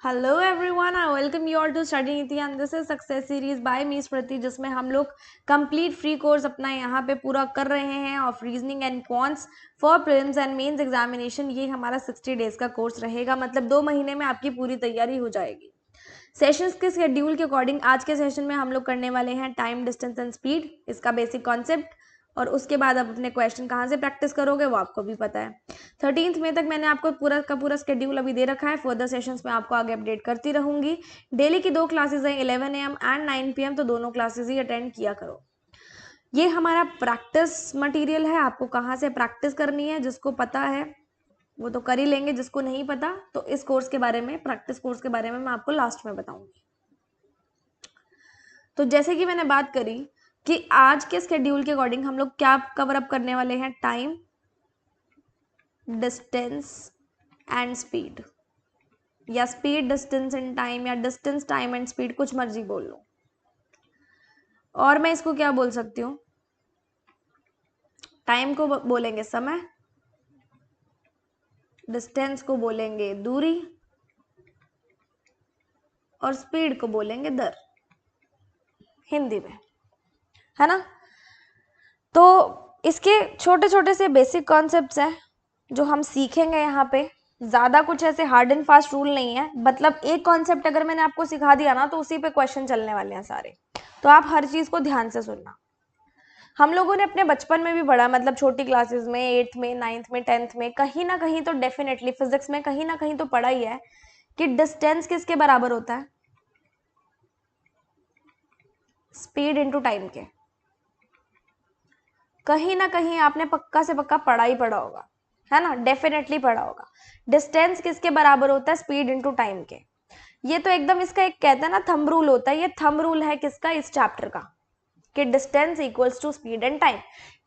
Hello everyone, I welcome you all to study Niti and this is success series by me Smriti, जिसमें हम लोग complete free course अपना यहाँ पे पूरा कर रहे हैं of reasoning and quants for prelims and mains examination. ये हमारा 60 डेज का कोर्स रहेगा, मतलब 2 महीने में आपकी पूरी तैयारी हो जाएगी। सेशंस के शेड्यूल के अकॉर्डिंग आज के सेशन में हम लोग करने वाले हैं टाइम, डिस्टेंस एंड स्पीड, इसका बेसिक कॉन्सेप्ट, और उसके बाद आप अपने क्वेश्चन कहाँ से प्रैक्टिस करोगे वो आपको भी पता है। 13th मई तक मैंने आपको पूरा का पूरा शेड्यूल अभी दे रखा है। फर्दर सेशंस में आपको आगे अपडेट करती रहूंगी। डेली की 2 क्लासेज हैं, 11 AM एंड 9 PM, तो दोनों क्लासेज ही अटेंड किया करो। ये हमारा प्रैक्टिस मटेरियल है, आपको कहाँ से प्रैक्टिस करनी है, जिसको पता है वो तो कर ही लेंगे, जिसको नहीं पता तो इस कोर्स के बारे में, प्रैक्टिस कोर्स के बारे में मैं आपको लास्ट में बताऊंगी। तो जैसे कि मैंने बात करी कि आज के शेड्यूल के अकॉर्डिंग हम लोग क्या कवर अप करने वाले हैं, टाइम, डिस्टेंस एंड स्पीड, या स्पीड डिस्टेंस एंड टाइम, या डिस्टेंस टाइम एंड स्पीड, कुछ मर्जी बोल लो। और मैं इसको क्या बोल सकती हूँ, टाइम को बोलेंगे समय, डिस्टेंस को बोलेंगे दूरी, और स्पीड को बोलेंगे दर, हिंदी में, है ना। तो इसके छोटे छोटे से बेसिक कॉन्सेप्ट्स हैं जो हम सीखेंगे यहाँ पे। ज़्यादा कुछ ऐसे हार्ड एंड फास्ट रूल नहीं है, मतलब एक कॉन्सेप्ट अगर मैंने आपको सिखा दिया ना तो उसी पे क्वेश्चन चलने वाले हैं सारे, तो आप हर चीज़ को ध्यान से सुनना। हम लोगों ने अपने बचपन में भी पढ़ा, मतलब छोटी क्लासेस में, 8th में, 9th में, 10th में, कहीं ना कहीं तो डेफिनेटली फिजिक्स में कहीं ना कहीं तो पढ़ा ही है कि डिस्टेंस किसके बराबर होता है, स्पीड इनटू टाइम के। कहीं ना कहीं आपने पक्का से पक्का पढ़ा ही पढ़ा होगा, है ना, डेफिनेटली पढ़ा होगा। डिस्टेंस किसके बराबर होता है, स्पीड इनटू टाइम के। ये तो एकदम इसका एक कहते हैं ना थंब रूल होता है, ये थंब रूल है किसका, इस चैप्टर का, कि distance equals to speed and time.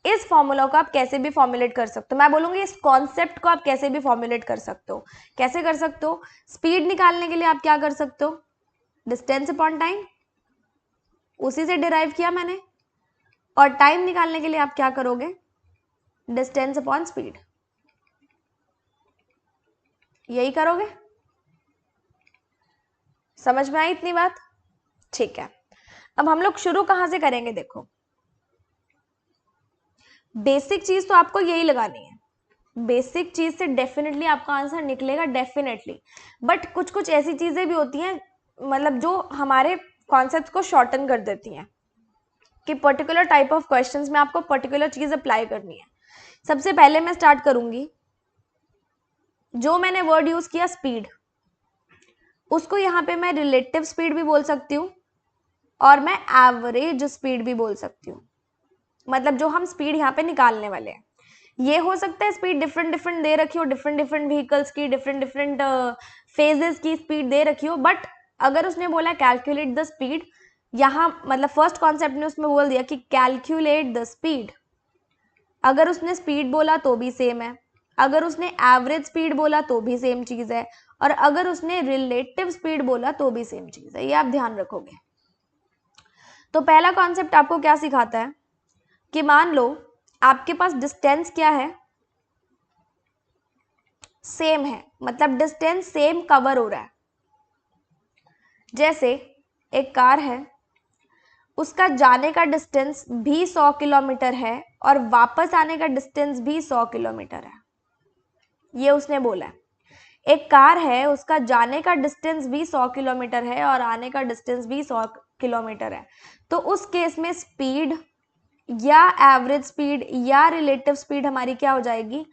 इस फॉर्मूला को आप कैसे भी फॉर्मुलेट कर सकते हो, मैं बोलूंगी इस कॉन्सेप्ट को आप कैसे भी फॉर्मुलेट कर सकते हो। कैसे कर सकते हो, स्पीड निकालने के लिए आप क्या कर सकते हो, डिस्टेंस अपॉन टाइम, उसी से डिराइव किया मैंने। और टाइम निकालने के लिए आप क्या करोगे, डिस्टेंस अपॉन स्पीड, यही करोगे। समझ में आई इतनी बात, ठीक है। अब हम लोग शुरू कहां से करेंगे, देखो बेसिक चीज तो आपको यही लगानी है, बेसिक चीज से डेफिनेटली आपका आंसर निकलेगा, डेफिनेटली। बट कुछ कुछ ऐसी चीजें भी होती हैं, मतलब जो हमारे कॉन्सेप्ट को शॉर्टन कर देती हैं, कि पर्टिकुलर टाइप ऑफ क्वेश्चंस में आपको पर्टिकुलर चीज अप्लाई करनी है। सबसे पहले मैं स्टार्ट करूंगी, जो मैंने वर्ड यूज किया स्पीड, उसको यहाँ पे मैं रिलेटिव स्पीड भी बोल सकती हूँ और मैं एवरेज स्पीड भी बोल सकती हूँ। मतलब जो हम स्पीड यहाँ पे निकालने वाले हैं, ये हो सकता है स्पीड डिफरेंट डिफरेंट दे रखी हो, डिफरेंट डिफरेंट व्हीकल्स की, डिफरेंट डिफरेंट फेजेस की स्पीड दे रखी हो, बट अगर उसने बोला कैलकुलेट द स्पीड, यहाँ मतलब फर्स्ट कॉन्सेप्ट ने उसमें बोल दिया कि कैलकुलेट द स्पीड। अगर उसने स्पीड बोला तो भी सेम है, अगर उसने एवरेज स्पीड बोला तो भी सेम चीज है, और अगर उसने रिलेटिव स्पीड बोला तो भी सेम चीज है, ये आप ध्यान रखोगे। तो पहला कॉन्सेप्ट आपको क्या सिखाता है कि मान लो आपके पास डिस्टेंस क्या है, सेम है, मतलब डिस्टेंस सेम कवर हो रहा है। जैसे एक कार है, उसका जाने का डिस्टेंस भी 100 किलोमीटर है और वापस आने का डिस्टेंस भी 100 किलोमीटर है, ये उसने बोला है। एक कार है, उसका जाने का डिस्टेंस भी 100 किलोमीटर है और आने का डिस्टेंस भी 100 किलोमीटर है। तो उस केस में स्पीड या एवरेज स्पीड या रिलेटिव स्पीड हमारी क्या हो जाएगी,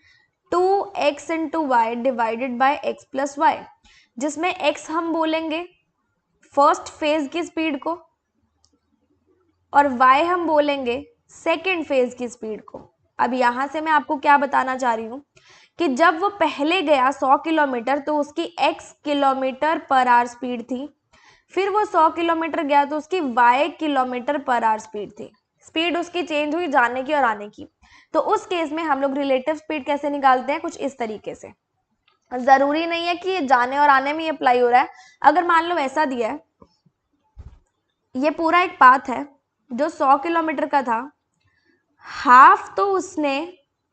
2x into Y divided by X plus Y, जिसमें x हम बोलेंगे फर्स्ट फेज की स्पीड को और y हम बोलेंगे सेकेंड फेज की स्पीड को। अब यहां से मैं आपको क्या बताना चाह रही हूं कि जब वो पहले गया 100 किलोमीटर तो उसकी x kilometre per our speed थी, फिर वो 100 किलोमीटर गया तो उसकी y kilometre per our speed थी। स्पीड उसकी चेंज हुई जाने की और आने की। तो उस केस में हम लोग रिलेटिव स्पीड कैसे निकालते हैं, कुछ इस तरीके से। जरूरी नहीं है कि ये जाने और आने में अप्लाई हो रहा है। अगर मान लो ऐसा दिया है, ये पूरा एक पाथ है जो 100 किलोमीटर का था, हाफ तो उसने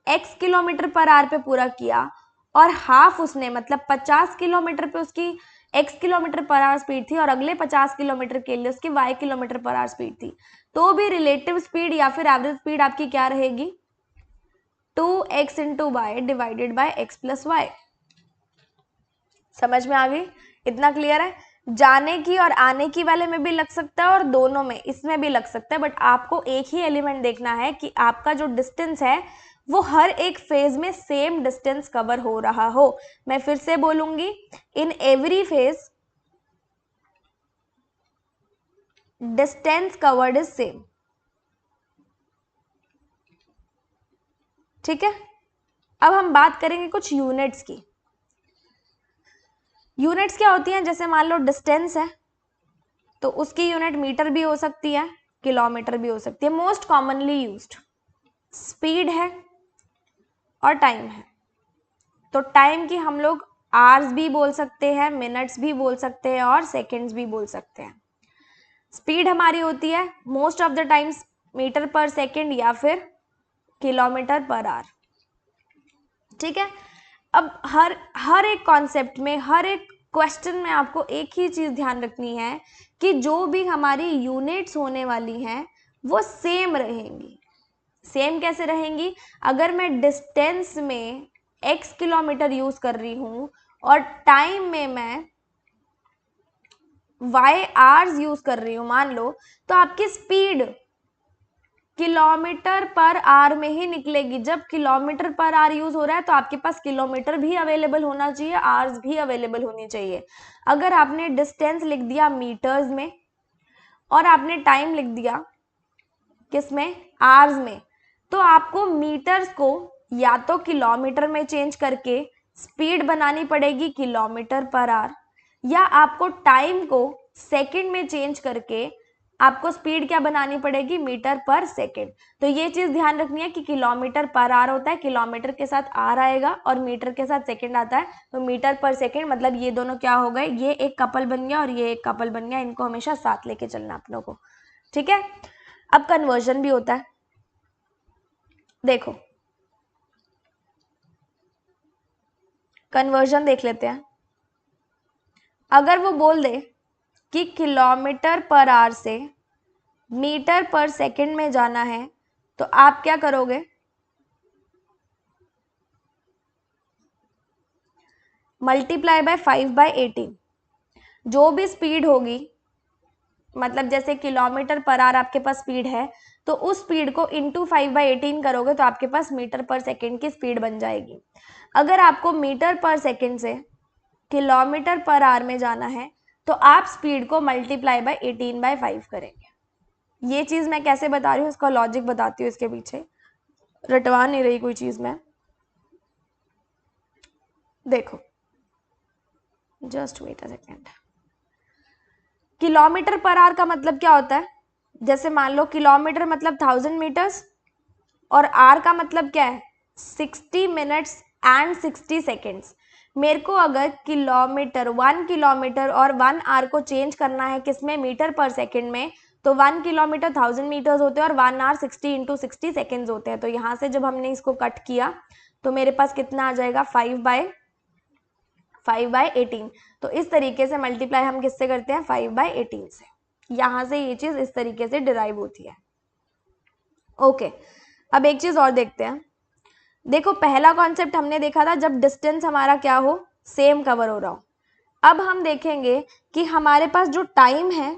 x किलोमीटर पर आवर पे पूरा किया और हाफ उसने मतलब 50 किलोमीटर पे उसकी x kilometre per our speed थी और अगले 50 किलोमीटर के लिए उसकी y kilometre per our speed थी, तो भी रिलेटिव स्पीड या फिर एवरेज स्पीड आपकी क्या रहेगी, 2x into Y divided by x plus Y. समझ में आ गई? इतना क्लियर है? जाने की और आने की वाले में भी लग सकता है और दोनों में, इसमें भी लग सकता है, बट आपको एक ही एलिमेंट देखना है कि आपका जो डिस्टेंस है वो हर एक फेज में सेम डिस्टेंस कवर हो रहा हो। मैं फिर से बोलूंगी, in every phase distance covered is same. ठीक है, अब हम बात करेंगे कुछ यूनिट्स की। यूनिट्स क्या होती हैं? जैसे मान लो डिस्टेंस है तो उसकी यूनिट मीटर भी हो सकती है, किलोमीटर भी हो सकती है। मोस्ट कॉमनली यूज्ड स्पीड है और टाइम है। तो टाइम की हम लोग आवर्स भी बोल सकते हैं, मिनट्स भी बोल सकते हैं और सेकंड्स भी बोल सकते हैं। स्पीड हमारी होती है most of the times metre per second या फिर किलोमीटर पर आवर। ठीक है, अब हर एक कॉन्सेप्ट में, हर एक क्वेश्चन में आपको एक ही चीज ध्यान रखनी है कि जो भी हमारी यूनिट्स होने वाली हैं वो सेम रहेंगी। सेम कैसे रहेंगी? अगर मैं डिस्टेंस में x किलोमीटर यूज कर रही हूं और टाइम में मैं y आवर्स यूज कर रही हूं मान लो, तो आपकी स्पीड किलोमीटर पर आवर में ही निकलेगी। जब किलोमीटर पर आवर यूज हो रहा है तो आपके पास किलोमीटर भी अवेलेबल होना चाहिए, आवर्स भी अवेलेबल होनी चाहिए। अगर आपने डिस्टेंस लिख दिया मीटर्स में और आपने टाइम लिख दिया किसमें, आवर्स में, तो आपको मीटर्स को या तो किलोमीटर में चेंज करके स्पीड बनानी पड़ेगी किलोमीटर पर आवर, या आपको टाइम को सेकंड में चेंज करके आपको स्पीड क्या बनानी पड़ेगी, मीटर पर सेकंड। तो ये चीज ध्यान रखनी है कि किलोमीटर पर आवर होता है, किलोमीटर के साथ आर आएगा और मीटर के साथ सेकंड आता है, तो मीटर पर सेकंड मतलब ये दोनों क्या हो गए, ये एक कपल बन गया और ये एक कपल बन गया। इनको हमेशा साथ लेके चलना अपनों को। ठीक है, अब कन्वर्जन भी होता है। देखो कन्वर्जन देख लेते हैं। अगर वो बोल दे कि किलोमीटर पर आवर से मीटर पर सेकंड में जाना है, तो आप क्या करोगे, मल्टीप्लाई बाय 5/18। जो भी स्पीड होगी, मतलब जैसे किलोमीटर पर आवर आपके पास स्पीड है, तो उस स्पीड को इंटू 5/18 करोगे तो आपके पास मीटर पर सेकंड की स्पीड बन जाएगी। अगर आपको मीटर पर सेकंड से किलोमीटर पर आवर में जाना है तो आप स्पीड को मल्टीप्लाई बाय 18/5 करेंगे। ये चीज मैं कैसे बता रही हूँ, इसका लॉजिक बताती हूँ, इसके पीछे रटवा नहीं रही कोई चीज में। देखो just wait a second. Kilometre per hour का मतलब क्या होता है, जैसे मान लो किलोमीटर मतलब 1000 मीटर्स और आर का मतलब क्या है, 60 मिनट्स एंड 60 सेकेंड्स। मेरे को अगर किलोमीटर 1 किलोमीटर और 1 आवर को चेंज करना है किसमें, मीटर पर सेकेंड में, तो 1 किलोमीटर 1000 मीटर्स होते हैं और 1 आवर 60 इंटू 60 सेकेंड्स होते हैं। तो यहाँ से जब हमने इसको कट किया तो मेरे पास कितना आ जाएगा, 5/18। तो इस तरीके से मल्टीप्लाई हम किससे करते हैं, 5/18 से। यहां से ये चीज इस तरीके से डिराइव होती है। ओके, अब एक चीज और देखते हैं। देखो पहला कॉन्सेप्ट हमने देखा था जब डिस्टेंस हमारा क्या हो, सेम कवर हो रहा हो। अब हम देखेंगे कि हमारे पास जो टाइम है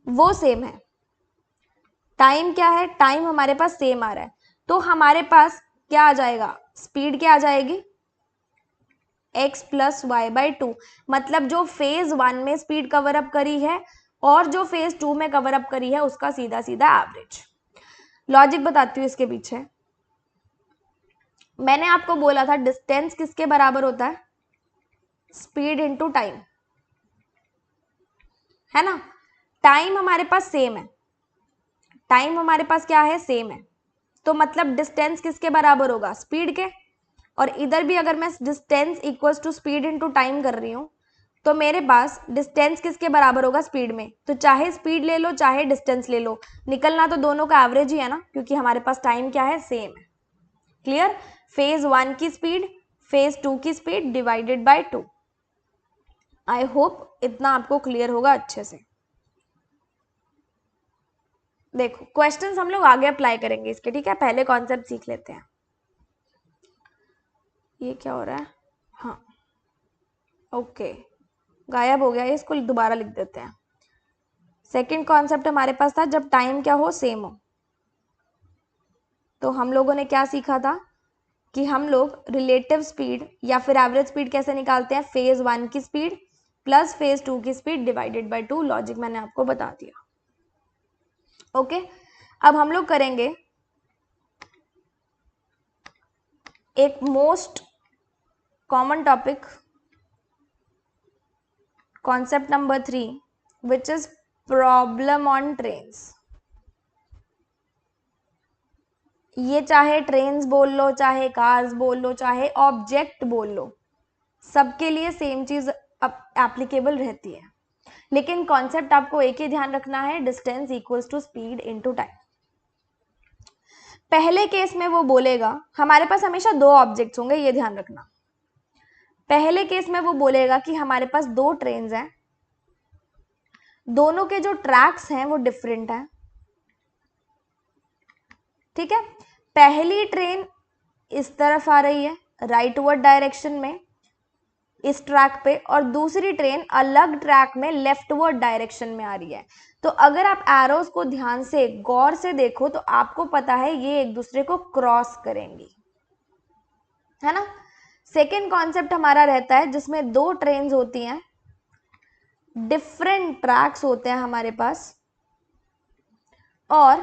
वो सेम है। टाइम क्या है, टाइम हमारे पास सेम आ रहा है, तो हमारे पास क्या आ जाएगा, स्पीड क्या आ जाएगी, x प्लस वाई बाई 2। मतलब जो फेज 1 में स्पीड कवर अप करी है और जो फेज 2 में कवर अप करी है उसका सीधा सीधा एवरेज। लॉजिक बताती हूँ इसके पीछे। मैंने आपको बोला था डिस्टेंस किसके बराबर होता है, स्पीड इंटू टाइम, है ना। टाइम हमारे पास सेम है, टाइम हमारे पास क्या है, सेम है, तो मतलब डिस्टेंस किसके बराबर होगा, स्पीड के। और इधर भी अगर मैं distance equals to speed into time कर रही हूँ तो मेरे पास डिस्टेंस किसके बराबर होगा, स्पीड में। तो चाहे स्पीड ले लो चाहे डिस्टेंस ले लो, निकलना तो दोनों का एवरेज ही है ना, क्योंकि हमारे पास टाइम क्या है, सेम है। क्लियर, फेज 1 की स्पीड फेज 2 की speed divided bye 2। I hope इतना आपको क्लियर होगा अच्छे से। देखो क्वेश्चंस हम लोग आगे अप्लाई करेंगे इसके, ठीक है, पहले कॉन्सेप्ट सीख लेते हैं। ये क्या हो रहा है, हाँ ओके, गायब हो गया ये, इसको दोबारा लिख देते हैं। सेकंड कॉन्सेप्ट हमारे पास था जब टाइम क्या हो, सेम हो। तो हम लोगों ने क्या सीखा था कि हम लोग रिलेटिव स्पीड या फिर एवरेज स्पीड कैसे निकालते हैं, फेज 1 की स्पीड प्लस फेज 2 की स्पीड डिवाइडेड बाय 2। लॉजिक मैंने आपको बता दिया। ओके, अब हम लोग करेंगे एक most common topic, concept number 3, which is problem on trains. ये चाहे ट्रेन्स बोल लो, चाहे कार्स बोल लो, चाहे ऑब्जेक्ट बोल लो, सबके लिए सेम चीज एप्लीकेबल रहती है। लेकिन कॉन्सेप्ट आपको एक ही ध्यान रखना है, distance equals to speed into time. पहले केस में वो बोलेगा, हमारे पास हमेशा दो ऑब्जेक्ट्स होंगे, ये ध्यान रखना। पहले केस में वो बोलेगा कि हमारे पास दो ट्रेन्स हैं, दोनों के जो ट्रैक्स हैं वो डिफरेंट है, ठीक है। पहली ट्रेन इस तरफ आ रही है राइटवर्ड डायरेक्शन में इस ट्रैक पे, और दूसरी ट्रेन अलग ट्रैक में लेफ्टवर्ड डायरेक्शन में आ रही है। तो अगर आप एरोस को ध्यान से गौर से देखो तो आपको पता है ये एक दूसरे को क्रॉस करेंगी, है ना। सेकेंड कॉन्सेप्ट हमारा रहता है जिसमें दो ट्रेन्स होती हैं, डिफरेंट ट्रैक्स होते हैं हमारे पास, और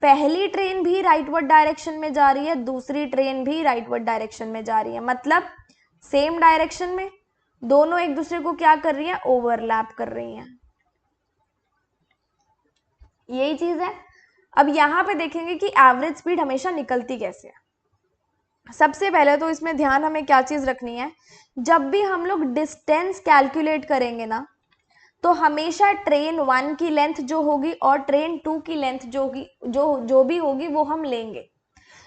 पहली ट्रेन भी राइटवर्ड डायरेक्शन में जा रही है, दूसरी ट्रेन भी राइटवर्ड डायरेक्शन में जा रही है, मतलब सेम डायरेक्शन में, दोनों एक दूसरे को क्या कर रही है, ओवरलैप कर रही हैं। यही चीज है। अब यहां पे देखेंगे कि एवरेज स्पीड हमेशा निकलती कैसे है। सबसे पहले तो इसमें ध्यान हमें क्या चीज रखनी है, जब भी हम लोग डिस्टेंस कैलकुलेट करेंगे ना, तो हमेशा ट्रेन 1 की लेंथ जो होगी और ट्रेन 2 की लेंथ जो भी होगी वो हम लेंगे।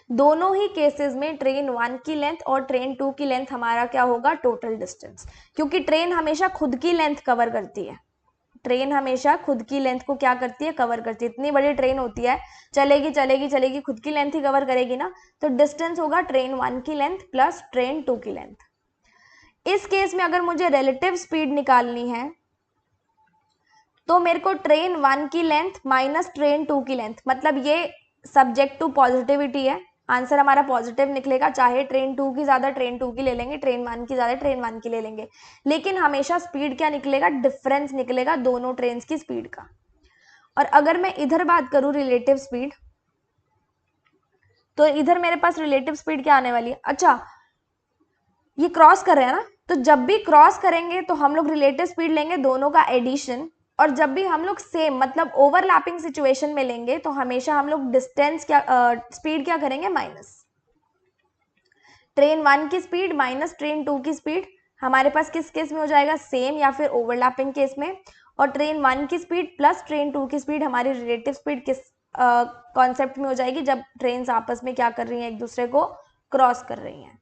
दोनों ही केसेस में ट्रेन 1 की लेंथ और ट्रेन 2 की लेंथ हमारा क्या होगा, टोटल डिस्टेंस, क्योंकि ट्रेन हमेशा खुद की लेंथ कवर करती है। ट्रेन हमेशा खुद की लेंथ को क्या करती है, कवर करती है। इतनी बड़ी ट्रेन होती है, चलेगी चलेगी चलेगी, खुद की लेंथ ही कवर करेगी ना, तो डिस्टेंस होगा ट्रेन 1 की लेंथ प्लस ट्रेन 2 की लेंथ। इस केस में अगर मुझे रिलेटिव स्पीड निकालनी है तो मेरे को ट्रेन 1 की लेंथ माइनस ट्रेन 2 की लेंथ, मतलब ये सब्जेक्ट टू पॉजिटिविटी है, आंसर हमारा पॉजिटिव निकलेगा, चाहे ट्रेन 2 की ज्यादा ट्रेन 2 की ले लेंगे, ट्रेन 1 की ज्यादा ट्रेन 1 की ले लेंगे, लेकिन हमेशा स्पीड क्या निकलेगा, डिफरेंस निकलेगा दोनों ट्रेन की स्पीड का। और अगर मैं इधर बात करूं रिलेटिव स्पीड, तो इधर मेरे पास रिलेटिव स्पीड क्या आने वाली है, अच्छा ये क्रॉस कर रहे हैं ना, तो जब भी क्रॉस करेंगे तो हम लोग रिलेटिव स्पीड लेंगे दोनों का एडिशन, और जब भी हम लोग सेम मतलब ओवरलैपिंग सिचुएशन में लेंगे तो हमेशा हम लोग डिस्टेंस क्या स्पीड क्या करेंगे, माइनस। ट्रेन 1 की स्पीड माइनस ट्रेन 2 की स्पीड हमारे पास किस केस में हो जाएगा, सेम या फिर ओवरलैपिंग केस में, और ट्रेन 1 की स्पीड प्लस ट्रेन 2 की स्पीड हमारी रिलेटिव स्पीड किस कॉन्सेप्ट में हो जाएगी, जब ट्रेन आपस में क्या कर रही हैं, एक दूसरे को क्रॉस कर रही हैं।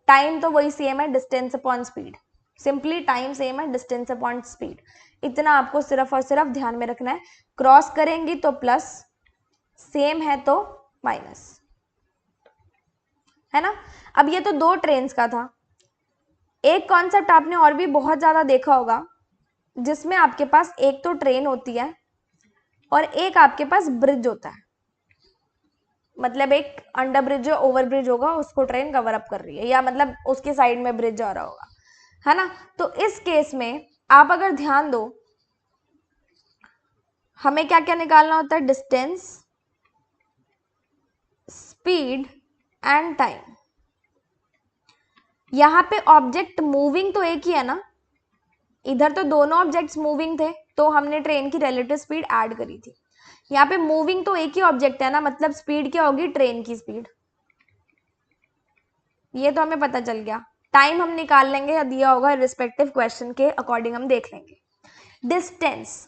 टाइम तो वही सेम है, distance upon speed, simply time same है, डिस्टेंस अपॉन स्पीड, इतना आपको सिर्फ और सिर्फ ध्यान में रखना है। क्रॉस करेंगी तो प्लस, सेम है तो माइनस, है ना। अब ये तो दो ट्रेन्स का था। एक कॉन्सेप्ट आपने और भी बहुत ज्यादा देखा होगा, जिसमें आपके पास एक तो ट्रेन होती है और एक आपके पास ब्रिज होता है, मतलब एक अंडर ब्रिज जो ओवर ब्रिज होगा उसको ट्रेन कवर अप कर रही है, या मतलब उसके साइड में ब्रिज जा रहा होगा, है ना। तो इस केस में आप अगर ध्यान दो, हमें क्या क्या निकालना होता है, डिस्टेंस, स्पीड एंड टाइम। यहां पे ऑब्जेक्ट मूविंग तो एक ही है ना, इधर तो दोनों ऑब्जेक्ट्स मूविंग थे तो हमने ट्रेन की रिलेटिव स्पीड ऐड करी थी। यहाँ पे मूविंग तो एक ही ऑब्जेक्ट है ना, मतलब स्पीड क्या होगी, ट्रेन की स्पीड, ये तो हमें पता चल गया। टाइम हम निकाल लेंगे या दिया होगा रिस्पेक्टिव क्वेश्चन के अकॉर्डिंग हम देख लेंगे। डिस्टेंस,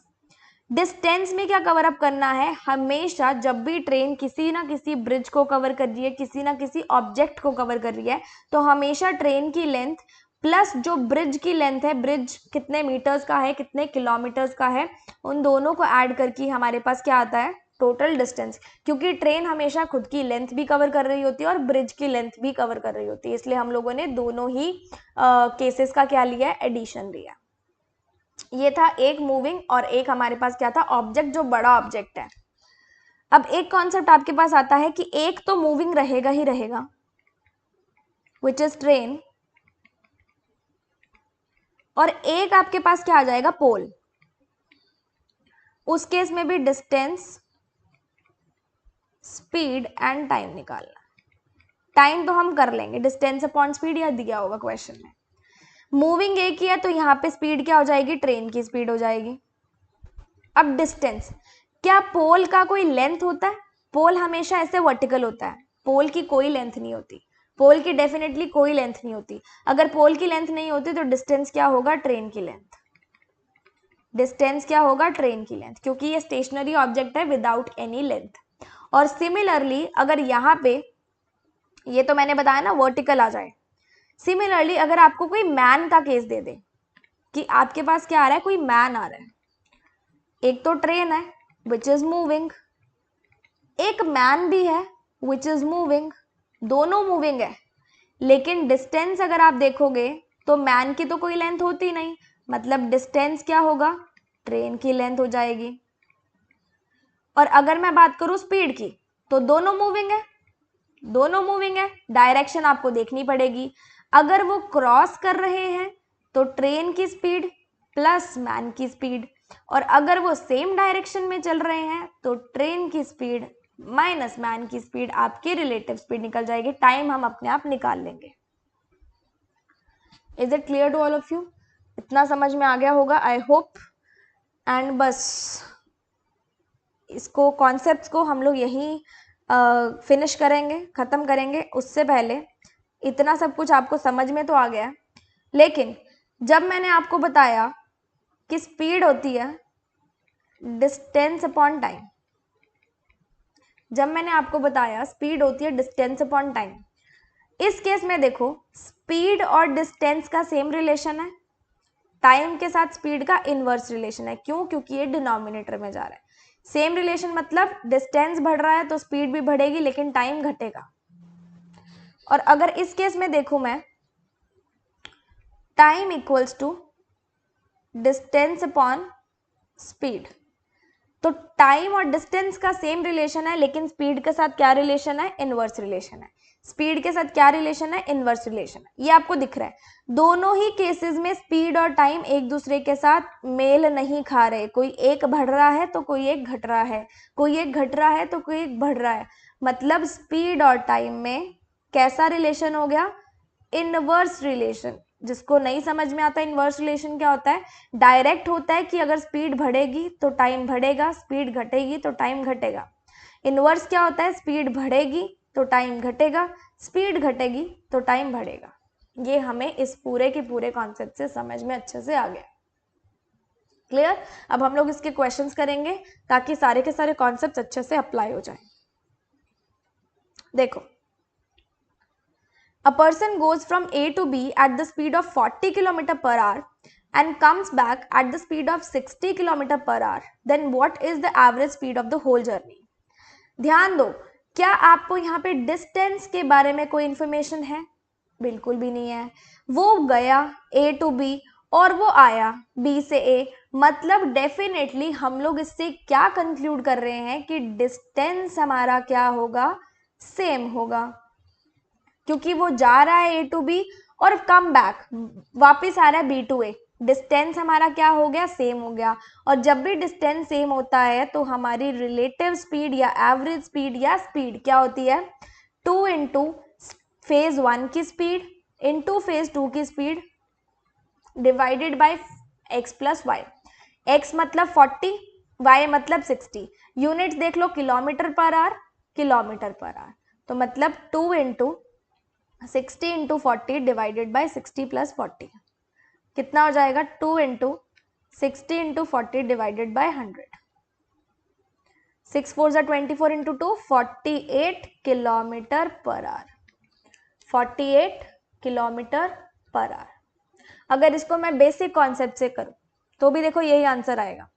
डिस्टेंस में क्या कवर अप करना है, हमेशा जब भी ट्रेन किसी ना किसी ब्रिज को कवर कर रही है, किसी ना किसी ऑब्जेक्ट को कवर कर रही है, तो हमेशा ट्रेन की लेंथ प्लस जो ब्रिज की लेंथ है, ब्रिज कितने मीटर्स का है, कितने किलोमीटर्स का है, उन दोनों को ऐड करके हमारे पास क्या आता है, टोटल डिस्टेंस। क्योंकि ट्रेन हमेशा खुद की लेंथ भी कवर कर रही होती है और ब्रिज की लेंथ भी कवर कर रही होती है, इसलिए हम लोगों ने दोनों ही केसेस का क्या लिया है, एडिशन लिया। ये था एक मूविंग और एक हमारे पास क्या था, ऑब्जेक्ट, जो बड़ा ऑब्जेक्ट है। अब एक कॉन्सेप्ट आपके पास आता है कि एक तो मूविंग रहेगा ही रहेगा, विच इज ट्रेन, और एक आपके पास क्या आ जाएगा, पोल। उस केस में भी डिस्टेंस, स्पीड एंड टाइम निकालना। टाइम तो हम कर लेंगे, डिस्टेंस अपॉन स्पीड या दिया होगा क्वेश्चन में। मूविंग एक ही है तो यहाँ पे स्पीड क्या हो जाएगी, ट्रेन की स्पीड हो जाएगी। अब डिस्टेंस, क्या पोल का कोई लेंथ होता है, पोल हमेशा ऐसे वर्टिकल होता है, पोल की कोई लेंथ नहीं होती, पोल की डेफिनेटली कोई लेंथ नहीं होती। अगर पोल की लेंथ नहीं होती तो डिस्टेंस क्या होगा, ट्रेन की लेंथ। डिस्टेंस क्या होगा, ट्रेन की लेंथ, क्योंकि ये स्टेशनरी ऑब्जेक्ट है विदाउट एनी लेंथ। और सिमिलरली अगर यहाँ पे, ये तो मैंने बताया ना वर्टिकल आ जाए, सिमिलरली अगर आपको कोई मैन का केस दे दे कि आपके पास क्या आ रहा है, कोई मैन आ रहा है, एक तो ट्रेन है विच इज मूविंग, एक मैन भी है विच इज मूविंग, दोनों मूविंग है, लेकिन डिस्टेंस अगर आप देखोगे तो मैन की तो कोई लेंथ होती नहीं, मतलब डिस्टेंस क्या होगा, ट्रेन की लेंथ हो जाएगी। और अगर मैं बात करूं स्पीड की, तो दोनों मूविंग है, दोनों मूविंग है, डायरेक्शन आपको देखनी पड़ेगी। अगर वो क्रॉस कर रहे हैं तो ट्रेन की स्पीड प्लस मैन की स्पीड, और अगर वो सेम डायरेक्शन में चल रहे हैं तो ट्रेन की स्पीड माइनस मैन की स्पीड, आपकी रिलेटिव स्पीड निकल जाएगी, टाइम हम अपने आप निकाल लेंगे। Is it clear to all of you? इतना समझ में आ गया होगा आई होप। एंड बस इसको, कॉन्सेप्ट्स को हम लोग यहीं फिनिश करेंगे, ख़त्म करेंगे। उससे पहले इतना सब कुछ आपको समझ में तो आ गया, लेकिन जब मैंने आपको बताया कि स्पीड होती है डिस्टेंस अपॉन टाइम, जब मैंने आपको बताया स्पीड होती है डिस्टेंस अपॉन टाइम, इस केस में देखो स्पीड और डिस्टेंस का सेम रिलेशन है, टाइम के साथ स्पीड का इनवर्स रिलेशन है। क्यों? क्योंकि ये डिनोमिनेटर में जा रहा है। सेम रिलेशन मतलब डिस्टेंस बढ़ रहा है तो स्पीड भी बढ़ेगी लेकिन टाइम घटेगा। और अगर इस केस में देखूं मैं, time equals to distance upon speed, तो टाइम और डिस्टेंस का सेम रिलेशन है, लेकिन स्पीड के साथ क्या रिलेशन है, इनवर्स रिलेशन है। स्पीड के साथ क्या रिलेशन है, इनवर्स रिलेशन है। ये आपको दिख रहा है। दोनों ही केसेस में स्पीड और टाइम एक दूसरे के साथ मेल नहीं खा रहे, कोई एक बढ़ रहा है तो कोई एक घट रहा है, कोई एक घट रहा है तो कोई एक बढ़ रहा है। मतलब स्पीड और टाइम में कैसा रिलेशन हो गया, इनवर्स रिलेशन। जिसको नहीं समझ में आता इनवर्स रिलेशन क्या होता है, डायरेक्ट होता है कि अगर स्पीड बढ़ेगी तो टाइम बढ़ेगा, स्पीड घटेगी तो टाइम घटेगा। इनवर्स क्या होता है, स्पीड बढ़ेगी तो टाइम घटेगा, स्पीड घटेगी तो टाइम बढ़ेगा। ये हमें इस पूरे के पूरे कॉन्सेप्ट से समझ में अच्छे से आ गया। क्लियर? अब हम लोग इसके क्वेश्चंस करेंगे ताकि सारे के सारे कॉन्सेप्ट अच्छे से अप्लाई हो जाए। देखो, a person goes from A to B at the speed of 40 km per hour and comes back at the speed of 60 km per hour, then what is the average speed of the whole journey? ध्यान दो, क्या आपको यहाँ पे distance के बारे में कोई इंफॉर्मेशन है? बिल्कुल भी नहीं है। वो गया A to B और वो आया B से A, मतलब डेफिनेटली हम लोग इससे क्या कंक्लूड कर रहे हैं कि डिस्टेंस हमारा क्या होगा, सेम होगा, क्योंकि वो जा रहा है A to B और कम बैक वापिस आ रहा है B to A। डिस्टेंस हमारा क्या हो गया, सेम हो गया। और जब भी डिस्टेंस सेम होता है तो हमारी रिलेटिव स्पीड या एवरेज स्पीड या स्पीड क्या होती है, 2 इंटू फेज 1 की स्पीड इंटू फेज 2 की speed divided by x plus y. x मतलब 40, y मतलब 60। यूनिट्स देख लो, kilometre per hour, kilometre per hour, तो मतलब 2 into 60 into 40 divided by 60 plus 40 कितना हो जाएगा, 2 इंटू 60 इंटू 40 डिवाइडेड बाई 100। 6 4 जा 24 into 2 48 kilometre per our, 48 kilometre per our. अगर इसको मैं बेसिक कॉन्सेप्ट से करूँ तो भी देखो यही आंसर आएगा।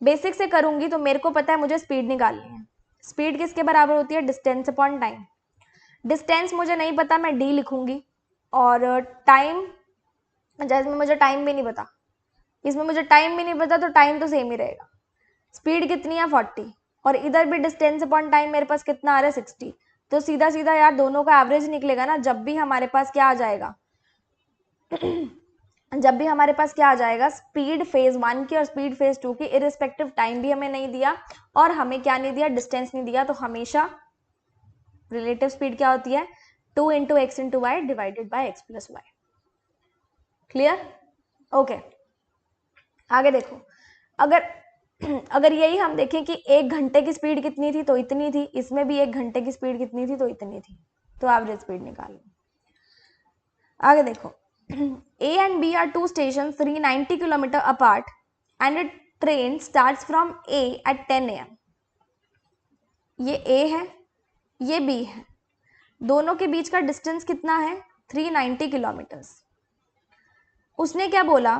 बेसिक से करूंगी तो मेरे को पता है मुझे स्पीड निकालनी है। स्पीड किसके बराबर होती है? Distance upon time. डिस्टेंस मुझे नहीं पता, मैं डी लिखूंगी, और टाइम, जैसे मुझे टाइम भी नहीं पता, इसमें मुझे टाइम भी नहीं पता तो टाइम तो सेम ही रहेगा। स्पीड कितनी है? 40, और इधर भी डिस्टेंस अपॉन टाइम मेरे पास कितना आ रहा है? 60। तो सीधा सीधा यार दोनों का एवरेज निकलेगा ना, जब भी हमारे पास क्या आ जाएगा जब भी हमारे पास क्या आ जाएगा? स्पीड फेज 1 की और स्पीड फेज 2 की, इरिस्पेक्टिव टाइम भी हमें नहीं दिया और हमें क्या नहीं दिया? डिस्टेंस नहीं दिया, तो हमेशा रिलेटिव स्पीड क्या होती है? 2 into X into Y divided by X plus Y. Clear? Okay, आगे देखो। अगर यही हम देखें कि 1 घंटे की स्पीड कितनी थी तो इतनी थी, इसमें भी 1 घंटे की स्पीड कितनी थी तो इतनी थी, तो एवरेज स्पीड निकालो। आगे देखो, A and B are two stations 390 km apart and a train starts from A at 10 AM. ये A है, ये B है, दोनों के बीच का डिस्टेंस कितना है? 390 किलोमीटर्स। उसने क्या बोला?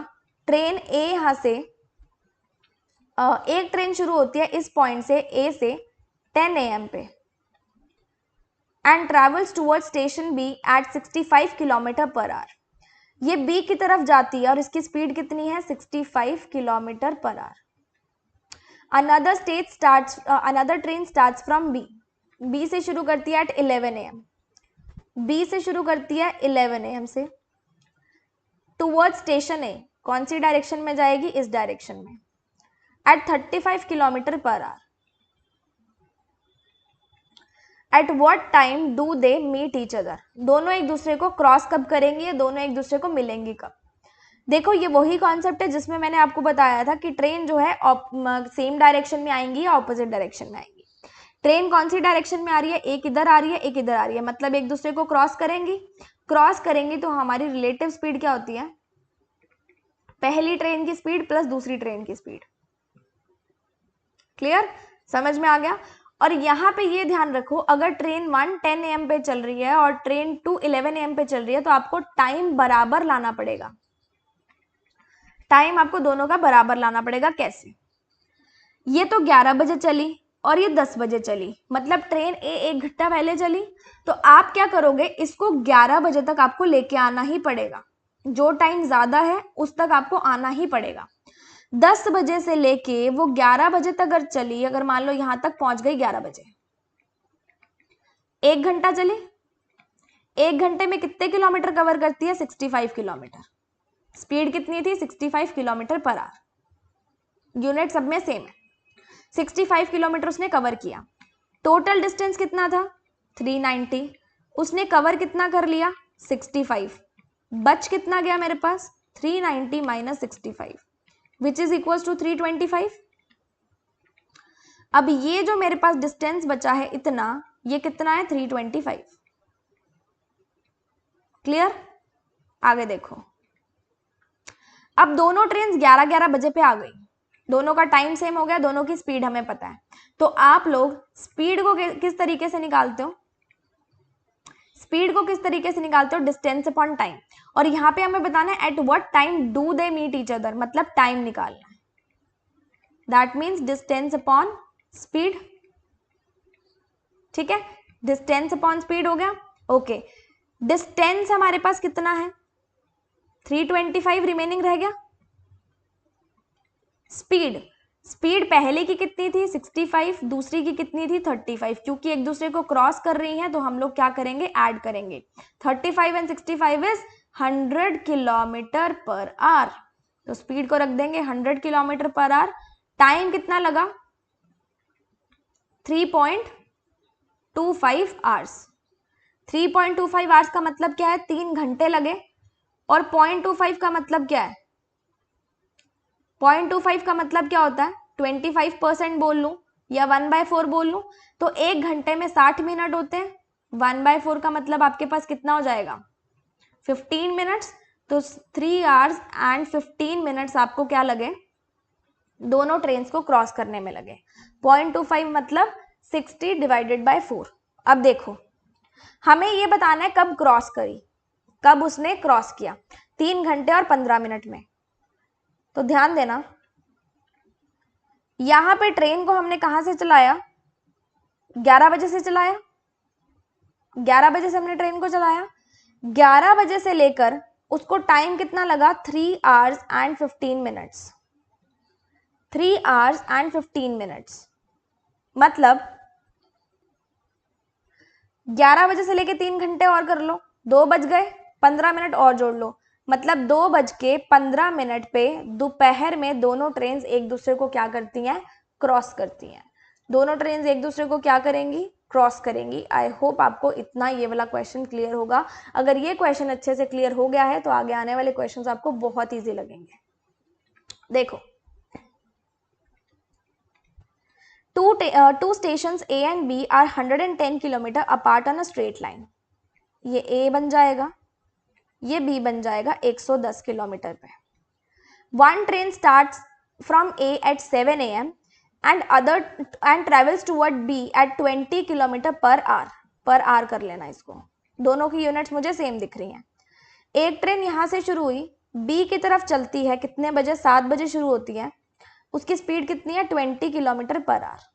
ट्रेन A यहाँ से एक ट्रेन शुरू होती है इस पॉइंट से A से 10 AM पे and travels towards station B at 65 kilometre per hour. ये बी की तरफ जाती है और इसकी स्पीड कितनी है? 65 kilometre per hour. Another train starts from B, B से शुरू करती है एट 11 AM, बी से शुरू करती है 11 AM से, टूवर्ड्स स्टेशन ए, कौन सी डायरेक्शन में जाएगी? इस डायरेक्शन में, at 35 kilometre per hour. At what time do they meet each other? दोनों एक दूसरे को क्रॉस कब करेंगे? दोनों एक दूसरे को मिलेंगी कब? देखो ये वही कॉन्सेप्ट है जिसमें मैंने आपको बताया था कि ट्रेन जो है सेम डायरेक्शन में आएंगी या ऑपोजिट डायरेक्शन में आएंगी। ट्रेन कौन सी डायरेक्शन में आ रही है? एक इधर आ रही है, एक इधर आ रही है, मतलब एक दूसरे को क्रॉस करेंगी। क्रॉस करेंगी तो हमारी रिलेटिव स्पीड क्या होती है? पहली ट्रेन की स्पीड प्लस दूसरी ट्रेन की स्पीड। क्लियर? समझ में आ गया? और यहाँ पे ये ध्यान रखो, अगर ट्रेन 1 10 AM पे चल रही है और ट्रेन 2 11 AM पे चल रही है तो आपको टाइम बराबर लाना पड़ेगा। टाइम आपको दोनों का बराबर लाना पड़ेगा। कैसे? ये तो 11 बजे चली और ये 10 बजे चली, मतलब ट्रेन ए 1 घंटा पहले चली, तो आप क्या करोगे? इसको 11 बजे तक आपको लेके आना ही पड़ेगा। जो टाइम ज्यादा है उस तक आपको आना ही पड़ेगा। 10 बजे से लेके वो 11 बजे तक अगर चली, अगर मान लो यहां तक पहुंच गई 11 बजे, 1 घंटा चली, 1 घंटे में कितने किलोमीटर कवर करती है? 65 किलोमीटर। स्पीड कितनी थी? 65 किलोमीटर पर आवर। यूनिट सब में सेम है। 65 किलोमीटर उसने कवर किया। टोटल डिस्टेंस कितना था? 390। उसने कवर कितना कर लिया? 65। बच कितना गया मेरे पास? 390 minus 65 which is equal to 325। अब ये जो मेरे पास डिस्टेंस बचा है इतना, ये कितना है? 325। क्लियर? आगे देखो, अब दोनों ट्रेन 11-11 बजे पे आ गई, दोनों का टाइम सेम हो गया, दोनों की स्पीड हमें पता है, तो आप लोग स्पीड को किस तरीके से निकालते हो? स्पीड को किस तरीके से निकालते हो? Distance upon time. और यहां पे हमें बताना है at what time do they meet each other, मतलब टाइम निकालना है। That means distance upon speed. ठीक है, डिस्टेंस अपॉन स्पीड हो गया। ओके, डिस्टेंस हमारे पास कितना है? 325 रिमेनिंग रह गया। स्पीड पहले की कितनी थी? 65, दूसरी की कितनी थी? 35। क्योंकि एक दूसरे को क्रॉस कर रही हैं तो हम लोग क्या करेंगे? ऐड करेंगे। 35 and 65 is 100 kilometre per hour, तो स्पीड को रख देंगे 100 किलोमीटर पर आवर। टाइम कितना लगा? 3.25 आवर्स। 3.25 आवर्स का मतलब क्या है? 3 घंटे लगे। और 0.25 का मतलब क्या है? 0.25 का मतलब क्या होता है? 25% बोल लूं या 1/4 बोल लूं, तो 1 घंटे में 60 मिनट होते हैं। 1/4 का मतलब आपके पास कितना हो जाएगा? 15 मिनट्स। तो 3 आवर्स एंड 15 मिनट्स आपको क्या लगे? दोनों ट्रेन को क्रॉस करने में लगे। 0.25 मतलब 60 डिवाइडेड बाय 4। अब देखो, हमें ये बताना है कब क्रॉस करी, कब उसने क्रॉस किया। 3 घंटे और 15 मिनट में। तो ध्यान देना, यहां पे ट्रेन को हमने कहां से चलाया, 11 बजे से चलाया, 11 बजे से हमने ट्रेन को चलाया। 11 बजे से लेकर उसको टाइम कितना लगा, 3 hours and 15 minutes, 3 hours and 15 minutes। मतलब 11 बजे से लेके 3 घंटे और कर लो, 2 बज गए, 15 मिनट और जोड़ लो, मतलब 2:15 पे दोपहर में दोनों ट्रेन एक दूसरे को क्या करती हैं, क्रॉस करती हैं। दोनों ट्रेन एक दूसरे को क्या करेंगी, क्रॉस करेंगी। आई होप आपको इतना ये वाला क्वेश्चन क्लियर होगा। अगर ये क्वेश्चन अच्छे से क्लियर हो गया है तो आगे आने वाले क्वेश्चंस आपको बहुत ईजी लगेंगे। देखो, two stations A and B are 110 kilometre apart on a straight line. ये A बन जाएगा, ये B बन जाएगा 110 किलोमीटर पे। One train starts from A at 7 AM and travels toward B at 20 kilometre per our कर लेना इसको, दोनों की यूनिट्स मुझे सेम दिख रही हैं। एक ट्रेन यहां से शुरू हुई, B की तरफ चलती है, कितने बजे, 7 बजे शुरू होती है, उसकी स्पीड कितनी है, 20 kilometre per our.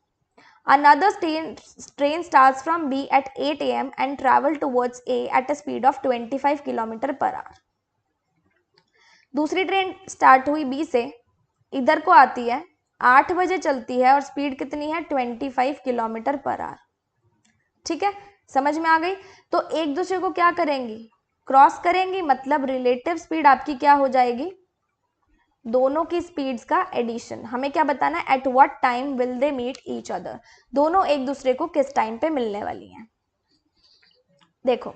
Another train starts from B at 8 AM and travel towards A at a speed of 25 kilometre per our. दूसरी ट्रेन स्टार्ट हुई B से, इधर को आती है, 8 बजे चलती है और स्पीड कितनी है, 25 किलोमीटर पर आवर। ठीक है, समझ में आ गई। तो एक दूसरे को क्या करेंगी, क्रॉस करेंगी, मतलब रिलेटिव स्पीड आपकी क्या हो जाएगी, दोनों की स्पीड्स का एडिशन। हमें क्या बताना है, at what time will they meet each other, दोनों एक दूसरे को किस टाइम पे मिलने वाली हैं। देखो,